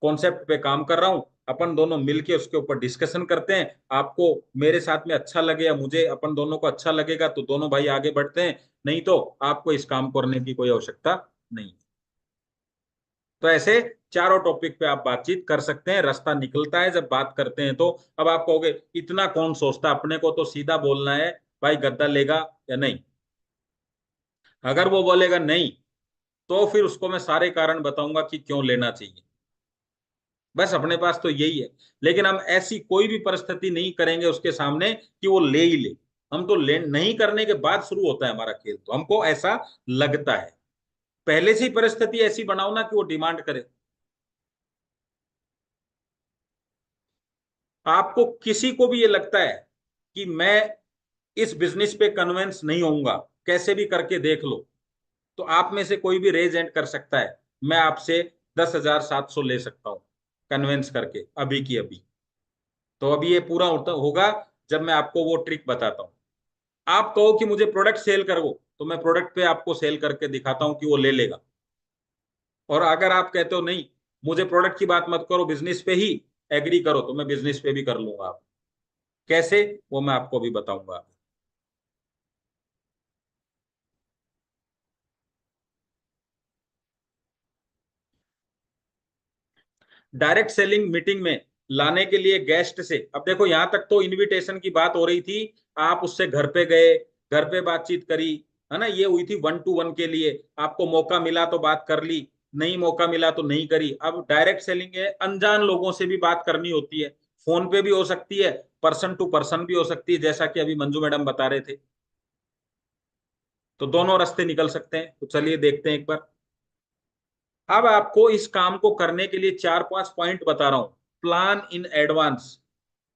कॉन्सेप्ट पे काम कर रहा हूं, अपन दोनों मिलके उसके ऊपर डिस्कशन करते हैं। आपको मेरे साथ में अच्छा लगे या मुझे अपन दोनों को अच्छा लगेगा तो दोनों भाई आगे बढ़ते हैं, नहीं तो आपको इस काम करने की कोई आवश्यकता नहीं। तो ऐसे चारों टॉपिक पे आप बातचीत कर सकते हैं, रास्ता निकलता है जब बात करते हैं। तो अब आप कहोगे इतना कौन सोचता, अपने को तो सीधा बोलना है भाई गद्दा लेगा या नहीं। अगर वो बोलेगा नहीं तो फिर उसको मैं सारे कारण बताऊंगा कि क्यों लेना चाहिए। बस अपने पास तो यही है। लेकिन हम ऐसी कोई भी परिस्थिति नहीं करेंगे उसके सामने कि वो ले ही ले। हम तो ले नहीं करने के बाद शुरू होता है हमारा खेल, तो हमको ऐसा लगता है। पहले से ही परिस्थिति ऐसी बनाओ ना कि वो डिमांड करे। आपको किसी को भी ये लगता है कि मैं इस बिजनेस पे कन्विंस नहीं होऊंगा, कैसे भी करके देख लो, तो आप में से कोई भी रेज एंड कर सकता है, मैं आपसे 10,700 ले सकता हूं कन्विंस करके अभी की अभी। तो अभी ये पूरा होगा जब मैं आपको वो ट्रिक बताता हूं। आप कहो कि मुझे प्रोडक्ट सेल करो, तो मैं प्रोडक्ट पे आपको सेल करके दिखाता हूं कि वो ले लेगा। और अगर आप कहते हो नहीं मुझे प्रोडक्ट की बात मत करो, बिजनेस पे ही एग्री करो, तो मैं बिजनेस पे भी कर लूंगा। आप कैसे, वो मैं आपको भी बताऊंगा। डायरेक्ट सेलिंग मीटिंग में लाने के लिए गेस्ट से, अब देखो यहां तक तो इनविटेशन की बात हो रही थी, आप उससे घर पे गए, घर पे बातचीत करी, है ना, ये हुई थी 1-to-1 के लिए। आपको मौका मिला तो बात कर ली, नहीं मौका मिला तो नहीं करी। अब डायरेक्ट सेलिंग है, अनजान लोगों से भी बात करनी होती है, फोन पे भी हो सकती है, पर्सन टू पर्सन भी हो सकती है, जैसा कि अभी मंजू मैडम बता रहे थे। तो दोनों रास्ते निकल सकते हैं, तो चलिए देखते हैं एक बार। अब आपको इस काम को करने के लिए 4-5 पॉइंट बता रहा हूं। Plan in advance.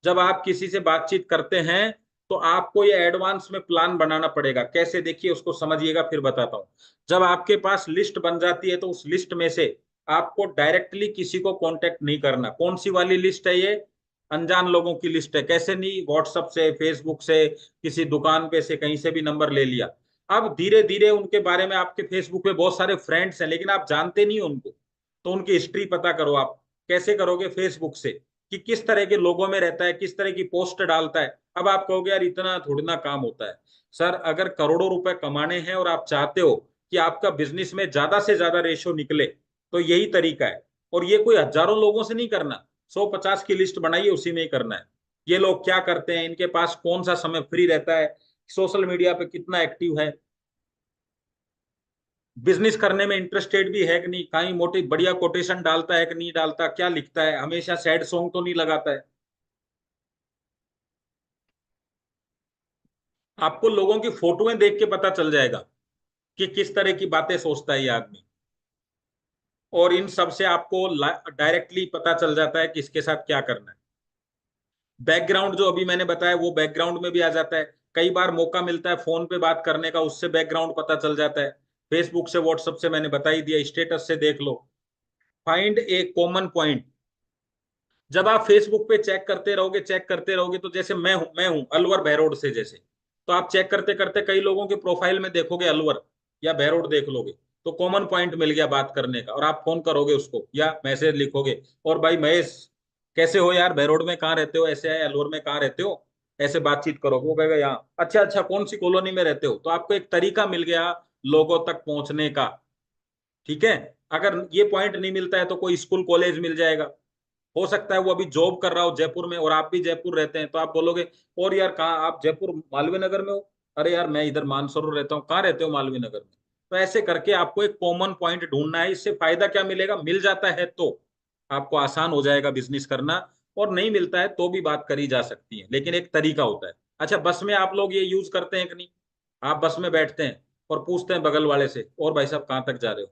जब आप किसी से बातचीत करते हैं तो आपको ये एडवांस में प्लान बनाना पड़ेगा। कैसे, देखिए उसको समझिएगा फिर बताता हूं। जब आपके पास लिस्ट बन जाती है तो उस लिस्ट में से आपको डायरेक्टली किसी को कांटेक्ट नहीं करना। कौन सी वाली लिस्ट है ये? अनजान लोगों की लिस्ट है। कैसे नहीं? व्हाट्सएप से, फेसबुक से, किसी दुकान पे से, कहीं से भी नंबर ले लिया। अब धीरे धीरे उनके बारे में, आपके फेसबुक पे बहुत सारे फ्रेंड्स हैं लेकिन आप जानते नहीं उनको, तो उनकी हिस्ट्री पता करो। आप कैसे करोगे? फेसबुक से, कि किस तरह के लोगों में रहता है, किस तरह की पोस्ट डालता है। अब आप कहोगे यार इतना थोड़ी ना काम होता है। सर अगर करोड़ों रुपए कमाने हैं और आप चाहते हो कि आपका बिजनेस में ज्यादा से ज्यादा रेशो निकले, तो यही तरीका है। और ये कोई हजारों लोगों से नहीं करना, 100-50 की लिस्ट बनाइए, उसी में ही करना है। ये लोग क्या करते हैं, इनके पास कौन सा समय फ्री रहता है, सोशल मीडिया पे कितना एक्टिव है, बिजनेस करने में इंटरेस्टेड भी है कि नहीं, कहीं मोटी बढ़िया कोटेशन डालता है कि नहीं डालता, क्या लिखता है, हमेशा सैड सॉन्ग तो नहीं लगाता है। आपको लोगों की फोटोएं देख के पता चल जाएगा कि किस तरह की बातें सोचता है ये आदमी, और इन सब से आपको डायरेक्टली पता चल जाता है कि इसके साथ क्या करना है। बैकग्राउंड जो अभी मैंने बताया वो बैकग्राउंड में भी आ जाता है। कई बार मौका मिलता है फोन पे बात करने का, उससे बैकग्राउंड पता चल जाता है। फेसबुक से, व्हाट्सएप से मैंने बता ही दिया, स्टेटस से देख लो। फाइंड ए कॉमन पॉइंट। जब आप फेसबुक पे चेक करते रहोगे, चेक करते रहोगे, तो जैसे मैं हूं अलवर बहरोड से, जैसे, तो आप चेक करते करते कई लोगों के प्रोफाइल में देखोगे अलवर या बहरोड देख लोगे, तो कॉमन पॉइंट मिल गया बात करने का, और आप फोन करोगे उसको या मैसेज लिखोगे, और भाई महेश कैसे हो यार, बहरोड में कहाँ रहते हो, ऐसे है, अलवर में कहाँ रहते हो, ऐसे बातचीत करोगे, वो कहेगा यहाँ, अच्छा अच्छा कौन सी कॉलोनी में रहते हो, तो आपको एक तरीका मिल गया लोगों तक पहुंचने का। ठीक है। अगर ये पॉइंट नहीं मिलता है तो कोई स्कूल कॉलेज मिल जाएगा। हो सकता है वो अभी जॉब कर रहा हो जयपुर में और आप भी जयपुर रहते हैं, तो आप बोलोगे और यार कहाँ, आप जयपुर मालवीय नगर में हो, अरे यार मैं इधर मानसरोवर रहता हूँ, कहाँ रहते हो, मालवीय नगर में। तो ऐसे करके आपको एक कॉमन पॉइंट ढूंढना है। इससे फायदा क्या मिलेगा, मिल जाता है तो आपको आसान हो जाएगा बिजनेस करना, और नहीं मिलता है तो भी बात करी जा सकती है, लेकिन एक तरीका होता है। अच्छा, बस में आप लोग ये यूज करते हैं कि नहीं? आप बस में बैठते हैं और पूछते हैं बगल वाले से, और भाई साहब कहाँ तक जा रहे हो?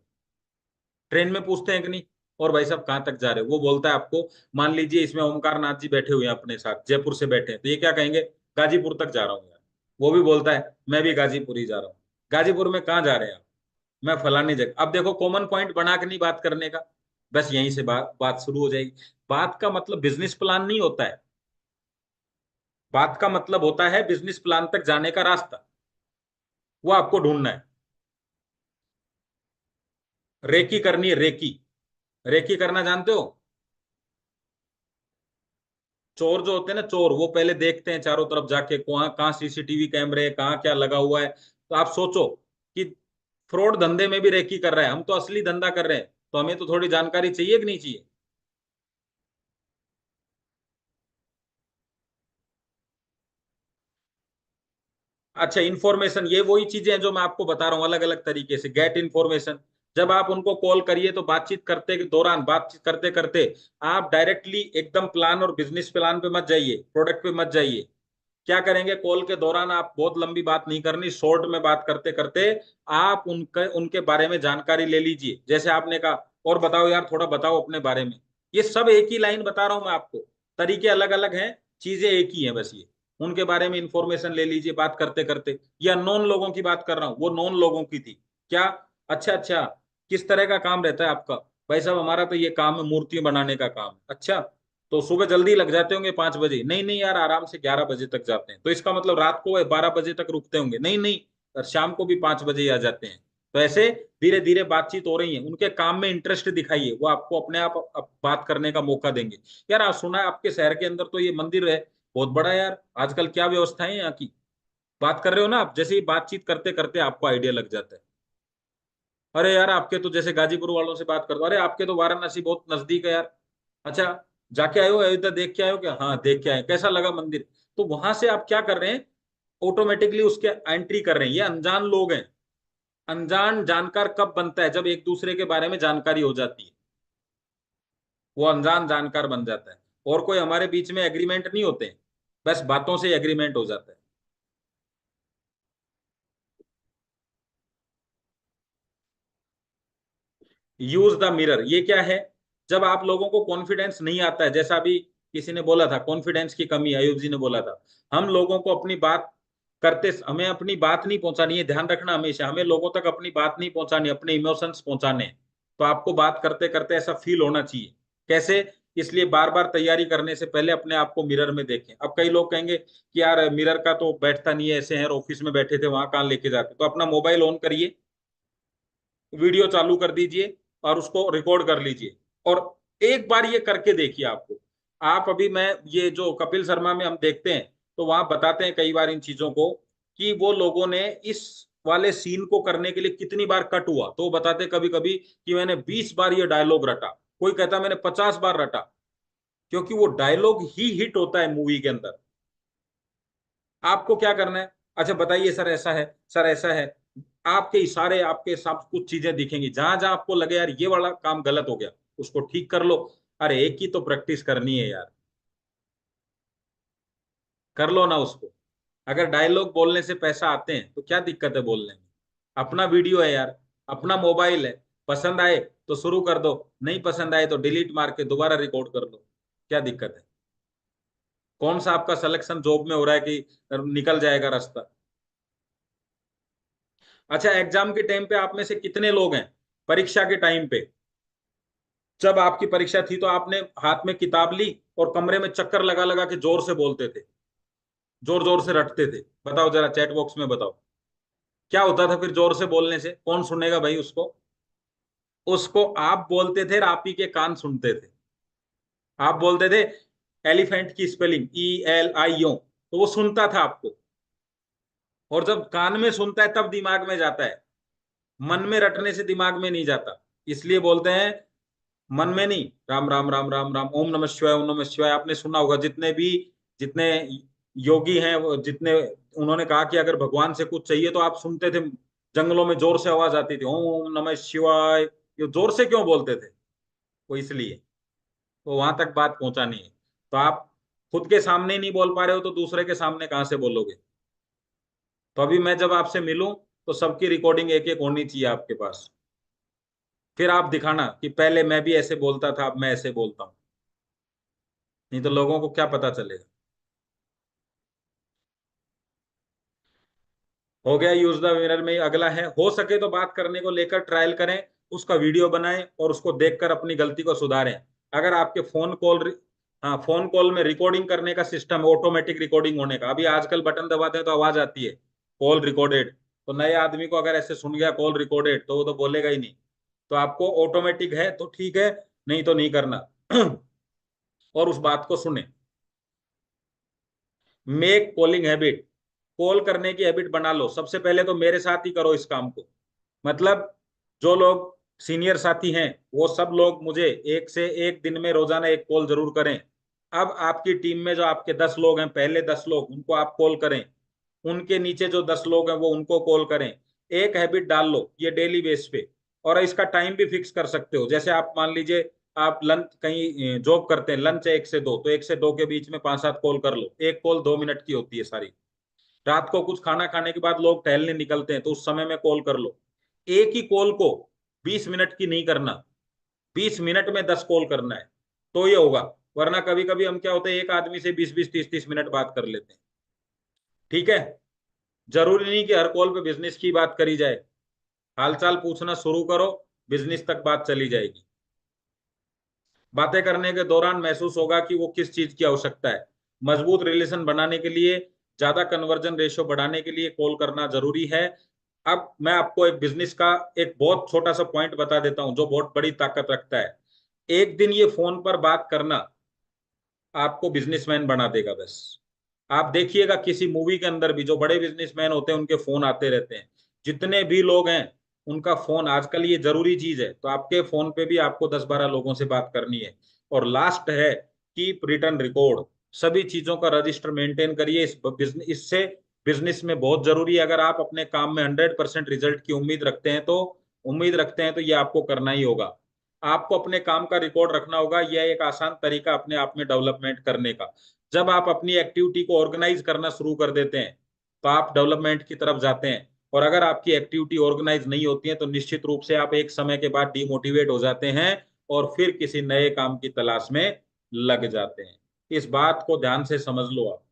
ट्रेन में पूछते हैं कि नहीं, और भाई साहब कहाँ तक जा रहे हो? वो बोलता है आपको, मान लीजिए इसमें ओमकार नाथ जी बैठे हुए हैं अपने साथ, जयपुर से बैठे हैं, तो ये क्या कहेंगे, गाजीपुर तक जा रहा हूँ यार। वो भी बोलता है मैं भी गाजीपुर ही जा रहा हूँ। गाजीपुर में कहाँ जा रहे हैं आप? मैं फलानी जगह। अब देखो कॉमन पॉइंट बना के नहीं बात करने का, बस यहीं से बात शुरू हो जाएगी। बात का मतलब बिजनेस प्लान नहीं होता है, बात का मतलब होता है बिजनेस प्लान तक जाने का रास्ता, वो आपको ढूंढना है। रेकी करनी है, रेकी। रेकी करना जानते हो? चोर जो होते हैं ना, चोर, वो पहले देखते हैं चारों तरफ जाके, कहाँ कहाँ सीसीटीवी कैमरे है, कहाँ क्या लगा हुआ है। तो आप सोचो कि फ्रॉड धंधे में भी रेकी कर रहा है, हम तो असली धंधा कर रहे हैं, तो हमें तो थोड़ी जानकारी चाहिए कि नहीं चाहिए? अच्छा, इन्फॉर्मेशन, ये वही चीजें हैं जो मैं आपको बता रहा हूँ, अलग अलग तरीके से गेट इन्फॉर्मेशन। जब आप उनको कॉल करिए तो बातचीत करते के दौरान, बातचीत करते करते आप डायरेक्टली एकदम प्लान और बिजनेस प्लान पे मत जाइए, प्रोडक्ट पे मत जाइए। क्या करेंगे, कॉल के दौरान आप बहुत लंबी बात नहीं करनी, शॉर्ट में बात करते करते आप उनके उनके बारे में जानकारी ले लीजिए। जैसे आपने कहा और बताओ यार, थोड़ा बताओ अपने बारे में, ये सब एक ही लाइन बता रहा हूं मैं आपको, तरीके अलग अलग हैं, चीजें एक ही हैं, बस ये उनके बारे में इंफॉर्मेशन ले लीजिए बात करते करते। या नॉन लोगों की बात कर रहा हूँ, वो नॉन लोगों की थी क्या? अच्छा अच्छा, किस तरह का काम रहता है आपका? भाई साहब हमारा तो ये काम है, मूर्ति बनाने का काम है। अच्छा, तो सुबह जल्दी लग जाते होंगे 5 बजे? नहीं नहीं यार, आराम से 11 बजे तक जाते हैं। तो इसका मतलब रात को 12 बजे तक रुकते होंगे? नहीं नहीं, और शाम को भी 5 बजे ही आ जाते हैं। तो ऐसे धीरे धीरे बातचीत हो रही है, उनके काम में इंटरेस्ट दिखाइए, वो आपको अपने आप बात करने का मौका देंगे। यार आप सुना है आपके शहर के अंदर तो ये मंदिर है बहुत बड़ा यार, आजकल क्या व्यवस्था है यहाँ की? बात कर रहे हो ना आप, जैसे ही बातचीत करते करते आपको आइडिया लग जाता है। अरे यार आपके तो, जैसे गाजीपुर वालों से बात कर दो, अरे आपके तो वाराणसी बहुत नजदीक है यार। अच्छा, जाके आए हो अयोध्या, देख के आए हो क्या? हाँ देख के आए, कैसा लगा मंदिर? तो वहां से आप क्या कर रहे हैं, ऑटोमेटिकली उसके एंट्री कर रहे हैं। ये अनजान लोग हैं। अनजान जानकार कब बनता है, जब एक दूसरे के बारे में जानकारी हो जाती है, वो अनजान जानकार बन जाता है। और कोई हमारे बीच में एग्रीमेंट नहीं होते हैं, बस बातों से एग्रीमेंट हो जाता है। यूज द मिरर, ये क्या है? जब आप लोगों को कॉन्फिडेंस नहीं आता है, जैसा अभी किसी ने बोला था कॉन्फिडेंस की कमी, आयुब जी ने बोला था, हम लोगों को अपनी बात करते, हमें अपनी बात नहीं पहुंचानी है, ध्यान रखना हमेशा, हमें लोगों तक अपनी बात नहीं पहुंचानी, अपने इमोशंस पहुंचाने हैं। तो आपको बात करते करते ऐसा फील होना चाहिए। कैसे? इसलिए बार बार तैयारी करने से पहले अपने आप को मिरर में देखें। अब कई लोग कहेंगे कि यार मिरर का तो बैठता नहीं है, ऐसे हैं ऑफिस में बैठे थे, वहां कहाँ लेके जाते, तो अपना मोबाइल ऑन करिए, वीडियो चालू कर दीजिए और उसको रिकॉर्ड कर लीजिए, और एक बार ये करके देखिए आपको। आप अभी, मैं ये जो कपिल शर्मा में हम देखते हैं तो वहां बताते हैं कई बार इन चीजों को कि वो लोगों ने इस वाले सीन को करने के लिए कितनी बार कट हुआ। तो वो बताते कभी कभी कि मैंने 20 बार ये डायलॉग रटा, कोई कहता मैंने 50 बार रटा, क्योंकि वो डायलॉग ही हिट होता है मूवी के अंदर। आपको क्या करना है, अच्छा बताइए सर ऐसा है, सर ऐसा है, आपके इशारे आपके सब कुछ चीजें दिखेंगी, जहां जहां आपको लगे यार ये वाला काम गलत हो गया उसको ठीक कर लो। अरे एक ही तो प्रैक्टिस करनी है यार, कर लो ना उसको। अगर डायलॉग बोलने से पैसा आते हैं तो क्या दिक्कत है बोलने में। अपना वीडियो है यार, अपना मोबाइल है, पसंद आए तो शुरू कर दो, नहीं पसंद आए तो डिलीट मार के दोबारा रिकॉर्ड कर दो, क्या दिक्कत है। कौन सा आपका सिलेक्शन जॉब में हो रहा है कि निकल जाएगा रास्ता। अच्छा एग्जाम के टाइम पे आप में से कितने लोग हैं, परीक्षा के टाइम पे जब आपकी परीक्षा थी तो आपने हाथ में किताब ली और कमरे में चक्कर लगा लगा के जोर से बोलते थे, जोर जोर से रटते थे। बताओ जरा चैट बॉक्स में बताओ क्या होता था फिर जोर से बोलने से, कौन सुनेगा भाई उसको। उसको आप बोलते थे और आप ही के कान सुनते थे। आप बोलते थे एलिफेंट की स्पेलिंग ELIO, तो वो सुनता था आपको। और जब कान में सुनता है तब दिमाग में जाता है, मन में रटने से दिमाग में नहीं जाता। इसलिए बोलते हैं मन में नहीं, राम राम राम राम राम, ओम नमः शिवाय ओम नमः शिवाय। आपने सुना होगा जितने योगी हैं वो जितने, उन्होंने कहा कि अगर भगवान से कुछ चाहिए तो आप सुनते थे जंगलों में जोर से आवाज आती थी ओम नमः शिवाय। ये जोर से क्यों बोलते थे, वो इसलिए, तो वहां तक बात पहुंचानी है। तो आप खुद के सामने ही नहीं बोल पा रहे हो तो दूसरे के सामने कहां से बोलोगे। तो अभी मैं जब आपसे मिलूं तो सबकी रिकॉर्डिंग एक एक होनी चाहिए आपके पास, फिर आप दिखाना कि पहले मैं भी ऐसे बोलता था अब मैं ऐसे बोलता हूं, नहीं तो लोगों को क्या पता चलेगा। हो गया यूज द मिरर में। अगला है हो सके तो बात करने को लेकर ट्रायल करें, उसका वीडियो बनाएं और उसको देखकर अपनी गलती को सुधारें। अगर आपके हाँ फोन कॉल में रिकॉर्डिंग करने का सिस्टम है, ऑटोमेटिक रिकॉर्डिंग होने का, अभी आजकल बटन दबाते हैं तो आवाज आती है कॉल रिकॉर्डेड। तो नए आदमी को अगर ऐसे सुन गया कॉल रिकॉर्डेड तो वो तो बोलेगा ही नहीं। तो आपको ऑटोमेटिक है तो ठीक है, नहीं तो नहीं करना। और उस बात को सुने। मेक कॉलिंग हैबिट, कॉल करने की हैबिट बना लो। सबसे पहले तो मेरे साथ ही करो इस काम को, मतलब जो लोग सीनियर साथी हैं वो सब लोग मुझे एक से एक दिन में रोजाना एक कॉल जरूर करें। अब आपकी टीम में जो आपके 10 लोग हैं, पहले 10 लोग उनको आप कॉल करें, उनके नीचे जो 10 लोग हैं वो उनको कॉल करें। एक हैबिट डाल लो ये डेली बेस पे, और इसका टाइम भी फिक्स कर सकते हो। जैसे आप मान लीजिए आप लंच कहीं जॉब करते हैं, लंच है 1 से 2, तो 1 से 2 के बीच में 5-7 कॉल कर लो, एक कॉल 2 मिनट की होती है सारी। रात को कुछ खाना खाने के बाद लोग टहलने निकलते हैं तो उस समय में कॉल कर लो। एक ही कॉल को 20 मिनट की नहीं करना, 20 मिनट में 10 कॉल करना है, तो ये होगा। वरना कभी कभी हम क्या होते हैं एक आदमी से 20-20 30-30 मिनट बात कर लेते हैं। ठीक है, जरूरी नहीं कि हर कॉल पे बिजनेस की बात करी जाए, हालचाल पूछना शुरू करो, बिजनेस तक बात चली जाएगी। बातें करने के दौरान महसूस होगा कि वो किस चीज की आवश्यकता है। मजबूत रिलेशन बनाने के लिए, ज्यादा कन्वर्जन रेशियो बढ़ाने के लिए कॉल करना जरूरी है। अब मैं आपको एक बिजनेस का एक बहुत छोटा सा पॉइंट बता देता हूं जो बहुत बड़ी ताकत रखता है। एक दिन ये फोन पर बात करना आपको बिजनेसमैन बना देगा बस। आप देखिएगा किसी मूवी के अंदर भी जो बड़े बिजनेसमैन होते हैं उनके फोन आते रहते हैं। जितने भी लोग हैं उनका फोन, आजकल ये जरूरी चीज है, तो आपके फोन पे भी आपको 10-12 लोगों से बात करनी है। और लास्ट है कीप रिटर्न रिकॉर्ड, सभी चीजों का रजिस्टर मेंटेन करिए। इससे बिजनेस में बहुत जरूरी है। अगर आप अपने काम में 100% रिजल्ट की उम्मीद रखते हैं तो ये आपको करना ही होगा। आपको अपने काम का रिकॉर्ड रखना होगा, यह एक आसान तरीका अपने आप में डेवलपमेंट करने का। जब आप अपनी एक्टिविटी को ऑर्गेनाइज करना शुरू कर देते हैं तो आप डेवलपमेंट की तरफ जाते हैं। और अगर आपकी एक्टिविटी ऑर्गेनाइज नहीं होती है तो निश्चित रूप से आप एक समय के बाद डिमोटिवेट हो जाते हैं और फिर किसी नए काम की तलाश में लग जाते हैं। इस बात को ध्यान से समझ लो आप।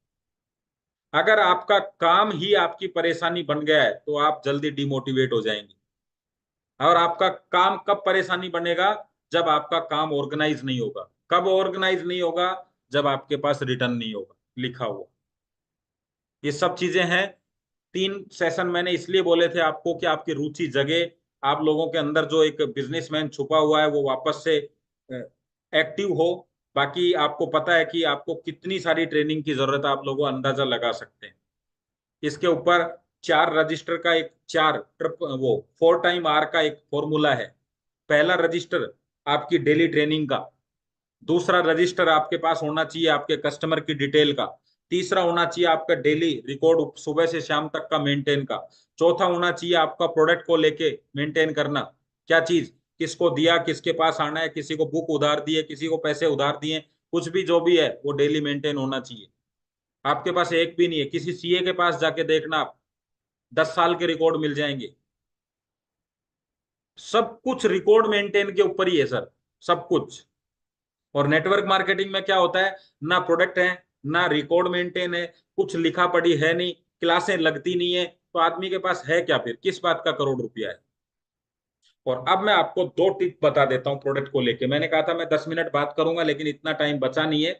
अगर आपका काम ही आपकी परेशानी बन गया है तो आप जल्दी डिमोटिवेट हो जाएंगे। और आपका काम कब परेशानी बनेगा, जब आपका काम ऑर्गेनाइज नहीं होगा। कब ऑर्गेनाइज नहीं होगा, जब आपके पास रिटर्न नहीं होगा लिखा हुआ। ये सब चीजें हैं। 3 सेशन मैंने इसलिए बोले थे आपको कि आपकी रुचि जगे, आप लोगों के अंदर जो एक बिजनेसमैन छुपा हुआ है वो वापस से एक्टिव हो। बाकी आपको पता है कि आपको कितनी सारी ट्रेनिंग की जरूरत है, आप लोगों अंदाजा लगा सकते हैं। इसके ऊपर 4 रजिस्टर का एक 4 टाइम आर का एक फॉर्मूला है। पहला रजिस्टर आपकी डेली ट्रेनिंग का, दूसरा रजिस्टर आपके पास होना चाहिए आपके कस्टमर की डिटेल का, तीसरा होना चाहिए आपका डेली रिकॉर्ड सुबह से शाम तक का मेंटेन का, चौथा होना चाहिए आपका प्रोडक्ट को लेके मेंटेन करना, क्या चीज किसको दिया, किसके पास आना है, किसी को बुक उधार दिए, किसी को पैसे उधार दिए, कुछ भी जो भी है वो डेली मेंटेन होना चाहिए। आपके पास एक भी नहीं है, किसी सीए के पास जाके देखना, आप 10 साल के रिकॉर्ड मिल जाएंगे। सब कुछ रिकॉर्ड मेंटेन के ऊपर ही है सर, सब कुछ। और नेटवर्क मार्केटिंग में क्या होता है, ना प्रोडक्ट है, ना रिकॉर्ड मेंटेन है, कुछ लिखा पढ़ी है नहीं, क्लासें लगती नहीं है, तो आदमी के पास है क्या, फिर किस बात का करोड़ रुपया है। और अब मैं आपको 2 टिप बता देता हूं प्रोडक्ट को लेके। मैंने कहा था मैं 10 मिनट बात करूंगा, लेकिन इतना टाइम बचा नहीं है,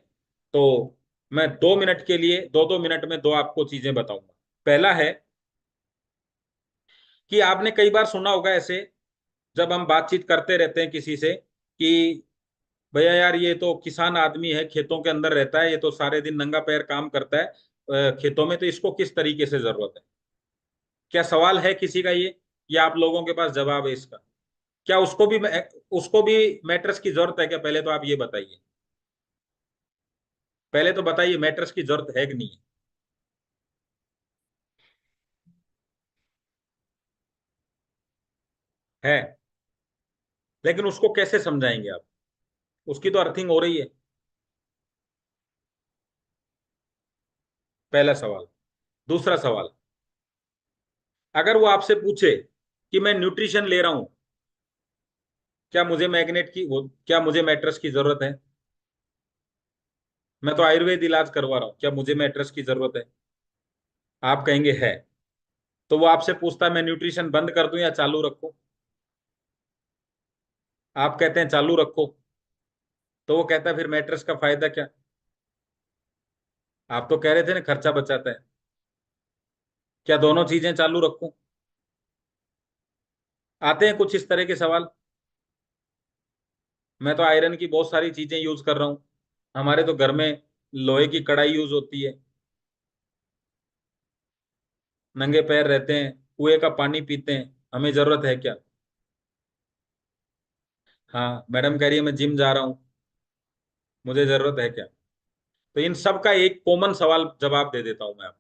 तो मैं 2 मिनट के लिए 2-2 मिनट में 2 आपको चीजें बताऊंगा। पहला है कि आपने कई बार सुना होगा ऐसे, जब हम बातचीत करते रहते हैं किसी से कि भैया यार ये तो किसान आदमी है, खेतों के अंदर रहता है, ये तो सारे दिन नंगा पैर काम करता है खेतों में, तो इसको किस तरीके से जरूरत है। क्या सवाल है किसी का ये, या आप लोगों के पास जवाब है इसका? क्या उसको भी मैट्रेस की जरूरत है क्या? पहले तो आप ये बताइए, पहले तो बताइए मैट्रेस की जरूरत है कि नहीं है? लेकिन उसको कैसे समझाएंगे आप, उसकी तो अर्थिंग हो रही है। पहला सवाल। दूसरा सवाल, अगर वो आपसे पूछे कि मैं न्यूट्रिशन ले रहा हूं, क्या मुझे मैग्नेट की वो क्या मुझे मैट्रेस की जरूरत है? मैं तो आयुर्वेद इलाज करवा रहा हूं, क्या मुझे मैट्रेस की जरूरत है? आप कहेंगे है। तो वो आपसे पूछता है मैं न्यूट्रिशन बंद कर दूं या चालू रखूं? आप कहते हैं चालू रखो। तो वो कहता है फिर मैट्रेस का फायदा क्या? आप तो कह रहे थे ना खर्चा बचाता है। क्या दोनों चीजें चालू रखूं? आते हैं कुछ इस तरह के सवाल। मैं तो आयरन की बहुत सारी चीजें यूज कर रहा हूं, हमारे तो घर में लोहे की कढ़ाई यूज होती है, नंगे पैर रहते हैं, कुएं का पानी पीते हैं, हमें जरूरत है क्या? हाँ मैडम कह रही है मैं जिम जा रहा हूँ, मुझे जरूरत है क्या? तो इन सब का एक कॉमन सवाल जवाब दे देता हूं मैं आपको।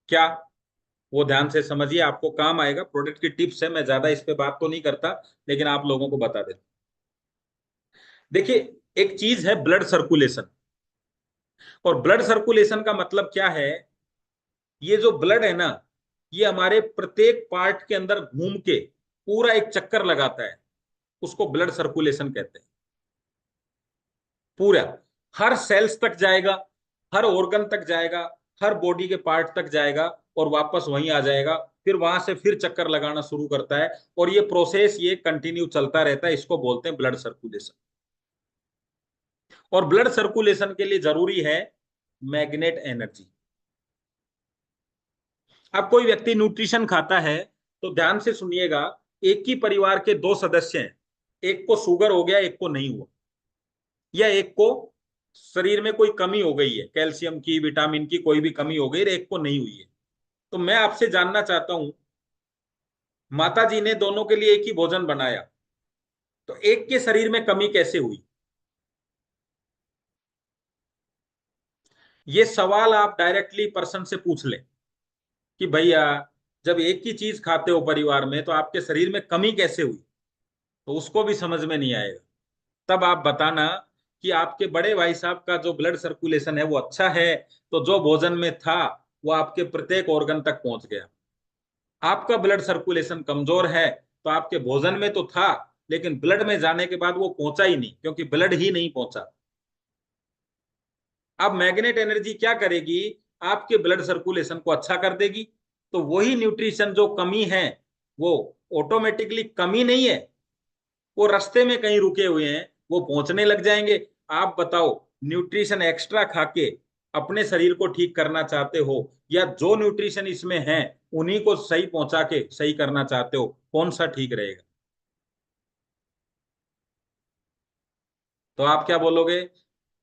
क्या? वो ध्यान से समझिए, आपको काम आएगा, प्रोडक्ट की टिप्स है, मैं ज्यादा इस पे बात तो नहीं करता, लेकिन आप लोगों को बता देता। देखिए, एक चीज है ब्लड सर्कुलेशन, और ब्लड सर्कुलेशन का मतलब क्या है, ये जो ब्लड है ना, ये हमारे प्रत्येक पार्ट के अंदर घूम के पूरा एक चक्कर लगाता है, उसको ब्लड सर्कुलेशन कहते हैं। पूरा हर सेल्स तक जाएगा, हर ऑर्गन तक जाएगा, हर बॉडी के पार्ट तक जाएगा, और वापस वहीं आ जाएगा, फिर वहां से फिर चक्कर लगाना शुरू करता है, और ये प्रोसेस ये कंटिन्यू चलता रहता है, इसको बोलते हैं ब्लड सर्कुलेशन। और ब्लड सर्कुलेशन के लिए जरूरी है मैग्नेट एनर्जी। अब कोई व्यक्ति न्यूट्रिशन खाता है, तो ध्यान से सुनिएगा, एक ही परिवार के 2 सदस्य हैं, एक को शुगर हो गया, एक को नहीं हुआ, या एक को शरीर में कोई कमी हो गई है, कैल्शियम की, विटामिन की कोई भी कमी हो गई, एक को नहीं हुई है। तो मैं आपसे जानना चाहता हूं, माता जी ने दोनों के लिए एक ही भोजन बनाया, तो एक के शरीर में कमी कैसे हुई? ये सवाल आप डायरेक्टली पर्सन से पूछ लें कि भैया जब एक ही चीज खाते हो परिवार में, तो आपके शरीर में कमी कैसे हुई? तो उसको भी समझ में नहीं आएगा। तब आप बताना कि आपके बड़े भाई साहब का जो ब्लड सर्कुलेशन है वो अच्छा है, तो जो भोजन में था वो आपके प्रत्येक ऑर्गन तक पहुंच गया। आपका ब्लड सर्कुलेशन कमजोर है, तो आपके भोजन में तो था, लेकिन ब्लड में जाने के बाद वो पहुंचा ही नहीं, क्योंकि ब्लड ही नहीं पहुंचा। अब मैग्नेट एनर्जी क्या करेगी, आपके ब्लड सर्कुलेशन को अच्छा कर देगी, तो वही न्यूट्रिशन जो कमी है, वो ऑटोमेटिकली कमी नहीं है, वो रास्ते में कहीं रुके हुए हैं, वो पहुंचने लग जाएंगे। आप बताओ, न्यूट्रिशन एक्स्ट्रा खा के अपने शरीर को ठीक करना चाहते हो, या जो न्यूट्रिशन इसमें है उन्हीं को सही पहुंचा के सही करना चाहते हो, कौन सा ठीक रहेगा? तो आप क्या बोलोगे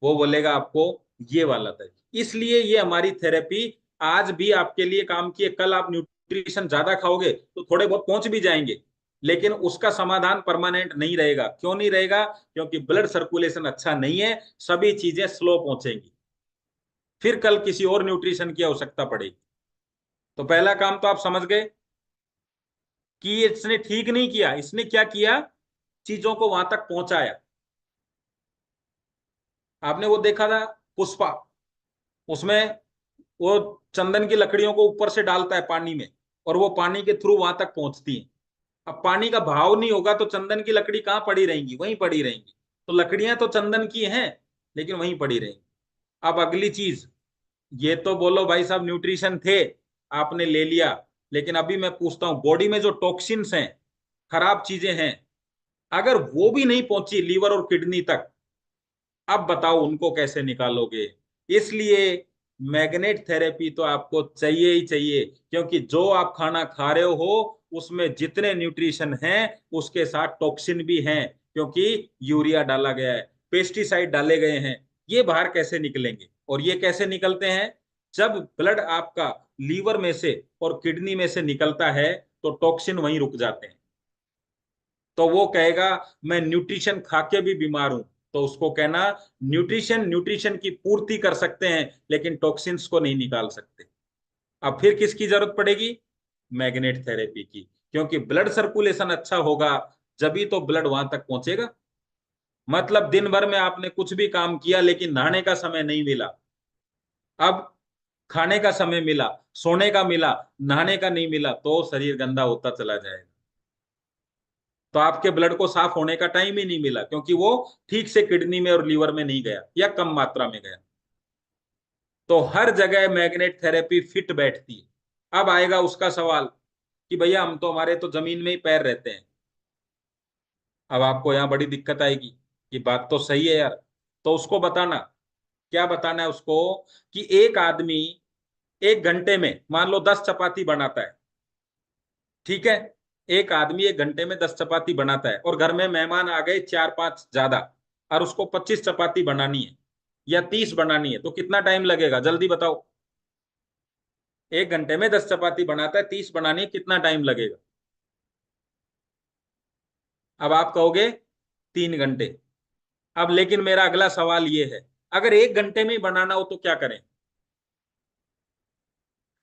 वो बोलेगा आपको ये वाला था। इसलिए ये हमारी थेरेपी आज भी आपके लिए काम की है। कल आप न्यूट्रिशन ज्यादा खाओगे तो थोड़े बहुत पहुंच भी जाएंगे, लेकिन उसका समाधान परमानेंट नहीं रहेगा। क्यों नहीं रहेगा? क्योंकि ब्लड सर्कुलेशन अच्छा नहीं है, सभी चीजें स्लो पहुंचेंगी, फिर कल किसी और न्यूट्रिशन की आवश्यकता पड़ेगी। तो पहला काम तो आप समझ गए कि इसने ठीक नहीं किया। इसने क्या किया? चीजों को वहां तक पहुंचाया। आपने वो देखा था पुष्पा, उसमें वो चंदन की लकड़ियों को ऊपर से डालता है पानी में, और वो पानी के थ्रू वहां तक पहुंचती है। अब पानी का भाव नहीं होगा तो चंदन की लकड़ी कहां पड़ी रहेंगी? वहीं पड़ी रहेंगी। तो लकड़ियां तो चंदन की हैं, लेकिन वहीं पड़ी रहेंगी। अब अगली चीज, ये तो बोलो भाई साहब न्यूट्रिशन थे, आपने ले लिया, लेकिन अभी मैं पूछता हूं बॉडी में जो टॉक्सिन्स हैं, खराब चीजें हैं, अगर वो भी नहीं पहुंची लीवर और किडनी तक, अब बताओ उनको कैसे निकालोगे? इसलिए मैग्नेट थेरेपी तो आपको चाहिए ही चाहिए, क्योंकि जो आप खाना खा रहे हो उसमें जितने न्यूट्रिशन हैं उसके साथ टॉक्सिन भी हैं, क्योंकि यूरिया डाला गया है, पेस्टिसाइड डाले गए हैं। ये बाहर कैसे निकलेंगे? और ये कैसे निकलते हैं? जब ब्लड आपका लीवर में से और किडनी में से निकलता है तो टॉक्सिन वहीं रुक जाते हैं। तो वो कहेगा मैं न्यूट्रिशन खा के भी बीमार हूं, तो उसको कहना न्यूट्रिशन न्यूट्रिशन की पूर्ति कर सकते हैं, लेकिन टॉक्सिन्स को नहीं निकाल सकते। अब फिर किसकी जरूरत पड़ेगी? मैग्नेट थेरेपी की, क्योंकि ब्लड सर्कुलेशन अच्छा होगा जभी तो ब्लड वहां तक पहुंचेगा। मतलब दिन भर में आपने कुछ भी काम किया लेकिन नहाने का समय नहीं मिला, अब खाने का समय मिला, सोने का मिला, नहाने का नहीं मिला, तो शरीर गंदा होता चला जाएगा। तो आपके ब्लड को साफ होने का टाइम ही नहीं मिला, क्योंकि वो ठीक से किडनी में और लीवर में नहीं गया या कम मात्रा में गया। तो हर जगह मैग्नेट थेरेपी फिट बैठती है। अब आएगा उसका सवाल कि भैया हम तो, हमारे तो जमीन में ही पैर रहते हैं। अब आपको यहाँ बड़ी दिक्कत आएगी कि बात तो सही है यार। तो उसको बताना, क्या बताना है उसको, कि एक आदमी 1 घंटे में मान लो 10 चपाती बनाता है, ठीक है? एक आदमी 1 घंटे में 10 चपाती बनाता है, और घर में मेहमान आ गए 4-5 ज्यादा, और उसको 25 चपाती बनानी है या 30 बनानी है, तो कितना टाइम लगेगा? जल्दी बताओ। 1 घंटे में 10 चपाती बनाता है, 30 बनानी है, कितना टाइम लगेगा? अब आप कहोगे 3 घंटे। अब लेकिन मेरा अगला सवाल ये है, अगर 1 घंटे में ही बनाना हो तो क्या करें?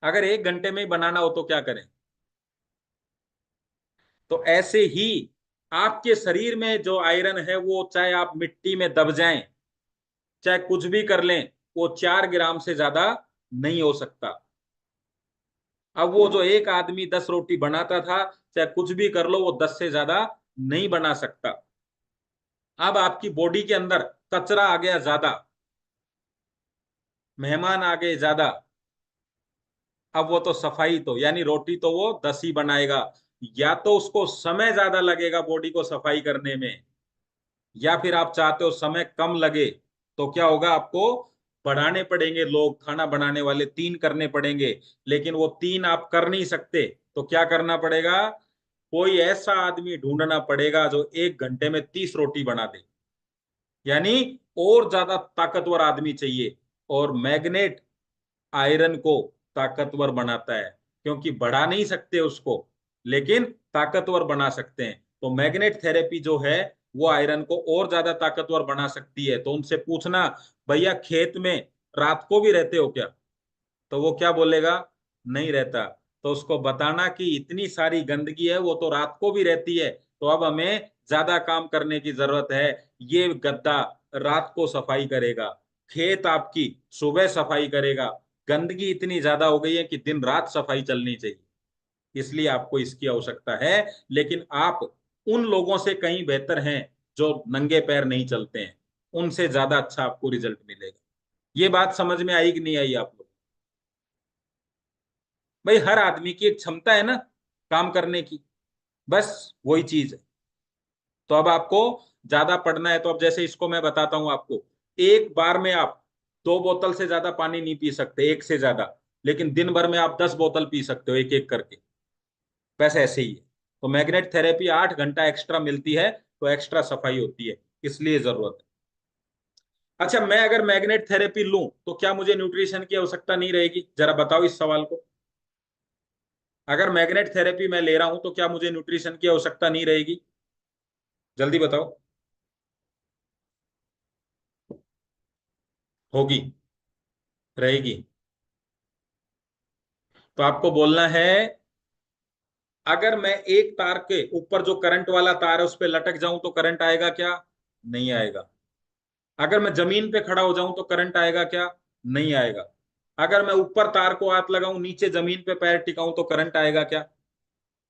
अगर 1 घंटे में ही बनाना हो तो क्या करें? तो ऐसे ही आपके शरीर में जो आयरन है, वो चाहे आप मिट्टी में दब जाएं, चाहे कुछ भी कर लें, वो 4 ग्राम से ज्यादा नहीं हो सकता। अब वो जो एक आदमी 10 रोटी बनाता था, चाहे कुछ भी कर लो, वो 10 से ज्यादा नहीं बना सकता। अब आपकी बॉडी के अंदर कचरा आ गया ज्यादा, मेहमान आ गए ज्यादा, अब वो तो सफाई तो, यानी रोटी तो वो 10 ही बनाएगा। या तो उसको समय ज्यादा लगेगा बॉडी को सफाई करने में, या फिर आप चाहते हो समय कम लगे, तो क्या होगा? आपको बढ़ाने पड़ेंगे लोग, खाना बनाने वाले 3 करने पड़ेंगे। लेकिन वो 3 आप कर नहीं सकते, तो क्या करना पड़ेगा? कोई ऐसा आदमी ढूंढना पड़ेगा जो 1 घंटे में 30 रोटी बना दे, यानी और ज्यादा ताकतवर आदमी चाहिए। और मैग्नेट आयरन को ताकतवर बनाता है, क्योंकि बढ़ा नहीं सकते उसको, लेकिन ताकतवर बना सकते हैं। तो मैग्नेट थेरेपी जो है वो आयरन को और ज्यादा ताकतवर बना सकती है। तो उनसे पूछना, भैया खेत में रात को भी रहते हो क्या? तो वो क्या बोलेगा? नहीं रहता। तो उसको बताना कि इतनी सारी गंदगी है, वो तो रात को भी रहती है, तो अब हमें ज्यादा काम करने की जरूरत है। ये गद्दा रात को सफाई करेगा, खेत आपकी सुबह सफाई करेगा। गंदगी इतनी ज्यादा हो गई है कि दिन रात सफाई चलनी चाहिए, इसलिए आपको इसकी आवश्यकता है। लेकिन आप उन लोगों से कहीं बेहतर हैं जो नंगे पैर नहीं चलते हैं, उनसे ज्यादा अच्छा आपको रिजल्ट मिलेगा। ये बात समझ में आई कि नहीं आई आप लोग? भाई हर आदमी की एक क्षमता है ना काम करने की, बस वही चीज है। तो अब आपको ज्यादा पढ़ना है, तो अब जैसे इसको मैं बताता हूं आपको, एक बार में आप 2 बोतल से ज्यादा पानी नहीं पी सकते, एक से ज्यादा, लेकिन दिन भर में आप 10 बोतल पी सकते हो एक एक करके। बस ऐसे ही है। तो मैग्नेट थेरेपी 8 घंटा एक्स्ट्रा मिलती है, तो एक्स्ट्रा सफाई होती है, इसलिए जरूरत है। अच्छा, मैं अगर मैग्नेट थेरेपी लूं तो क्या मुझे न्यूट्रिशन की आवश्यकता नहीं रहेगी? जरा बताओ इस सवाल को। अगर मैग्नेट थेरेपी मैं ले रहा हूं तो क्या मुझे न्यूट्रिशन की आवश्यकता नहीं रहेगी? जल्दी बताओ। होगी, रहेगी। तो आपको बोलना है, अगर मैं एक तार के ऊपर जो करंट वाला तार है उस पर लटक जाऊं तो करंट आएगा क्या? नहीं आएगा। अगर मैं जमीन पे खड़ा हो जाऊं तो करंट आएगा क्या? नहीं आएगा। अगर मैं ऊपर तार को हाथ लगाऊं, नीचे जमीन पे पैर टिकाऊं तो करंट आएगा क्या?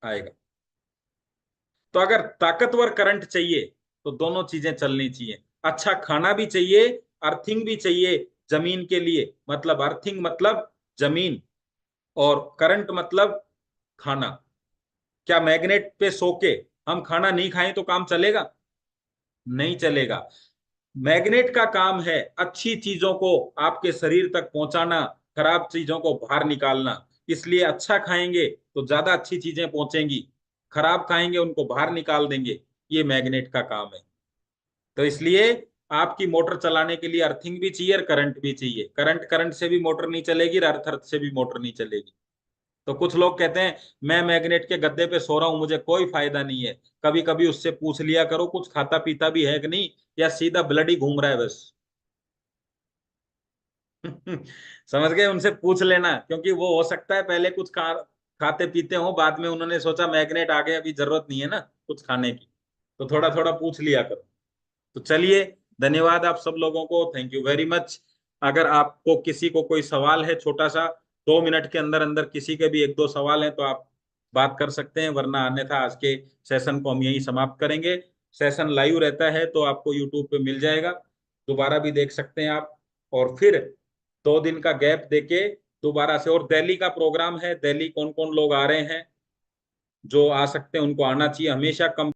आएगा। तो अगर ताकतवर करंट चाहिए तो दोनों चीजें चलनी चाहिए। अच्छा खाना भी चाहिए, अर्थिंग भी चाहिए जमीन के लिए। मतलब अर्थिंग मतलब जमीन, और करंट मतलब खाना। क्या मैग्नेट पे सो के हम खाना नहीं खाएं तो काम चलेगा? नहीं चलेगा। मैग्नेट का काम है अच्छी चीजों को आपके शरीर तक पहुंचाना, खराब चीजों को बाहर निकालना। इसलिए अच्छा खाएंगे तो ज्यादा अच्छी चीजें पहुंचेंगी, खराब खाएंगे उनको बाहर निकाल देंगे। ये मैग्नेट का काम है। तो इसलिए आपकी मोटर चलाने के लिए अर्थिंग भी चाहिए और करंट भी चाहिए। करंट करंट से भी मोटर नहीं चलेगी और अर्थ अर्थ से भी मोटर नहीं चलेगी। तो कुछ लोग कहते हैं मैं मैग्नेट के गद्दे पे सो रहा हूं, मुझे कोई फायदा नहीं है। कभी कभी उससे पूछ लिया करो कुछ खाता पीता भी है कि नहीं, या सीधा ब्लड ही घूम रहा है बस। समझ गए? उनसे पूछ लेना, क्योंकि वो हो सकता है पहले कुछ खाते पीते हो, बाद में उन्होंने सोचा मैग्नेट आ गए, अभी जरूरत नहीं है ना कुछ खाने की। तो थोड़ा थोड़ा पूछ लिया करो। तो चलिए, धन्यवाद आप सब लोगों को, थैंक यू वेरी मच। अगर आपको किसी को कोई सवाल है छोटा सा, 2 मिनट के अंदर अंदर किसी के भी एक दो सवाल हैं तो आप बात कर सकते हैं, वरना अन्यथा आज के सेशन को हम यहीं समाप्त करेंगे। सेशन लाइव रहता है तो आपको यूट्यूब पे मिल जाएगा, दोबारा भी देख सकते हैं आप। और फिर 2 दिन का गैप देके दोबारा से, और दिल्ली का प्रोग्राम है, दिल्ली कौन कौन लोग आ रहे हैं, जो आ सकते हैं उनको आना चाहिए। हमेशा कम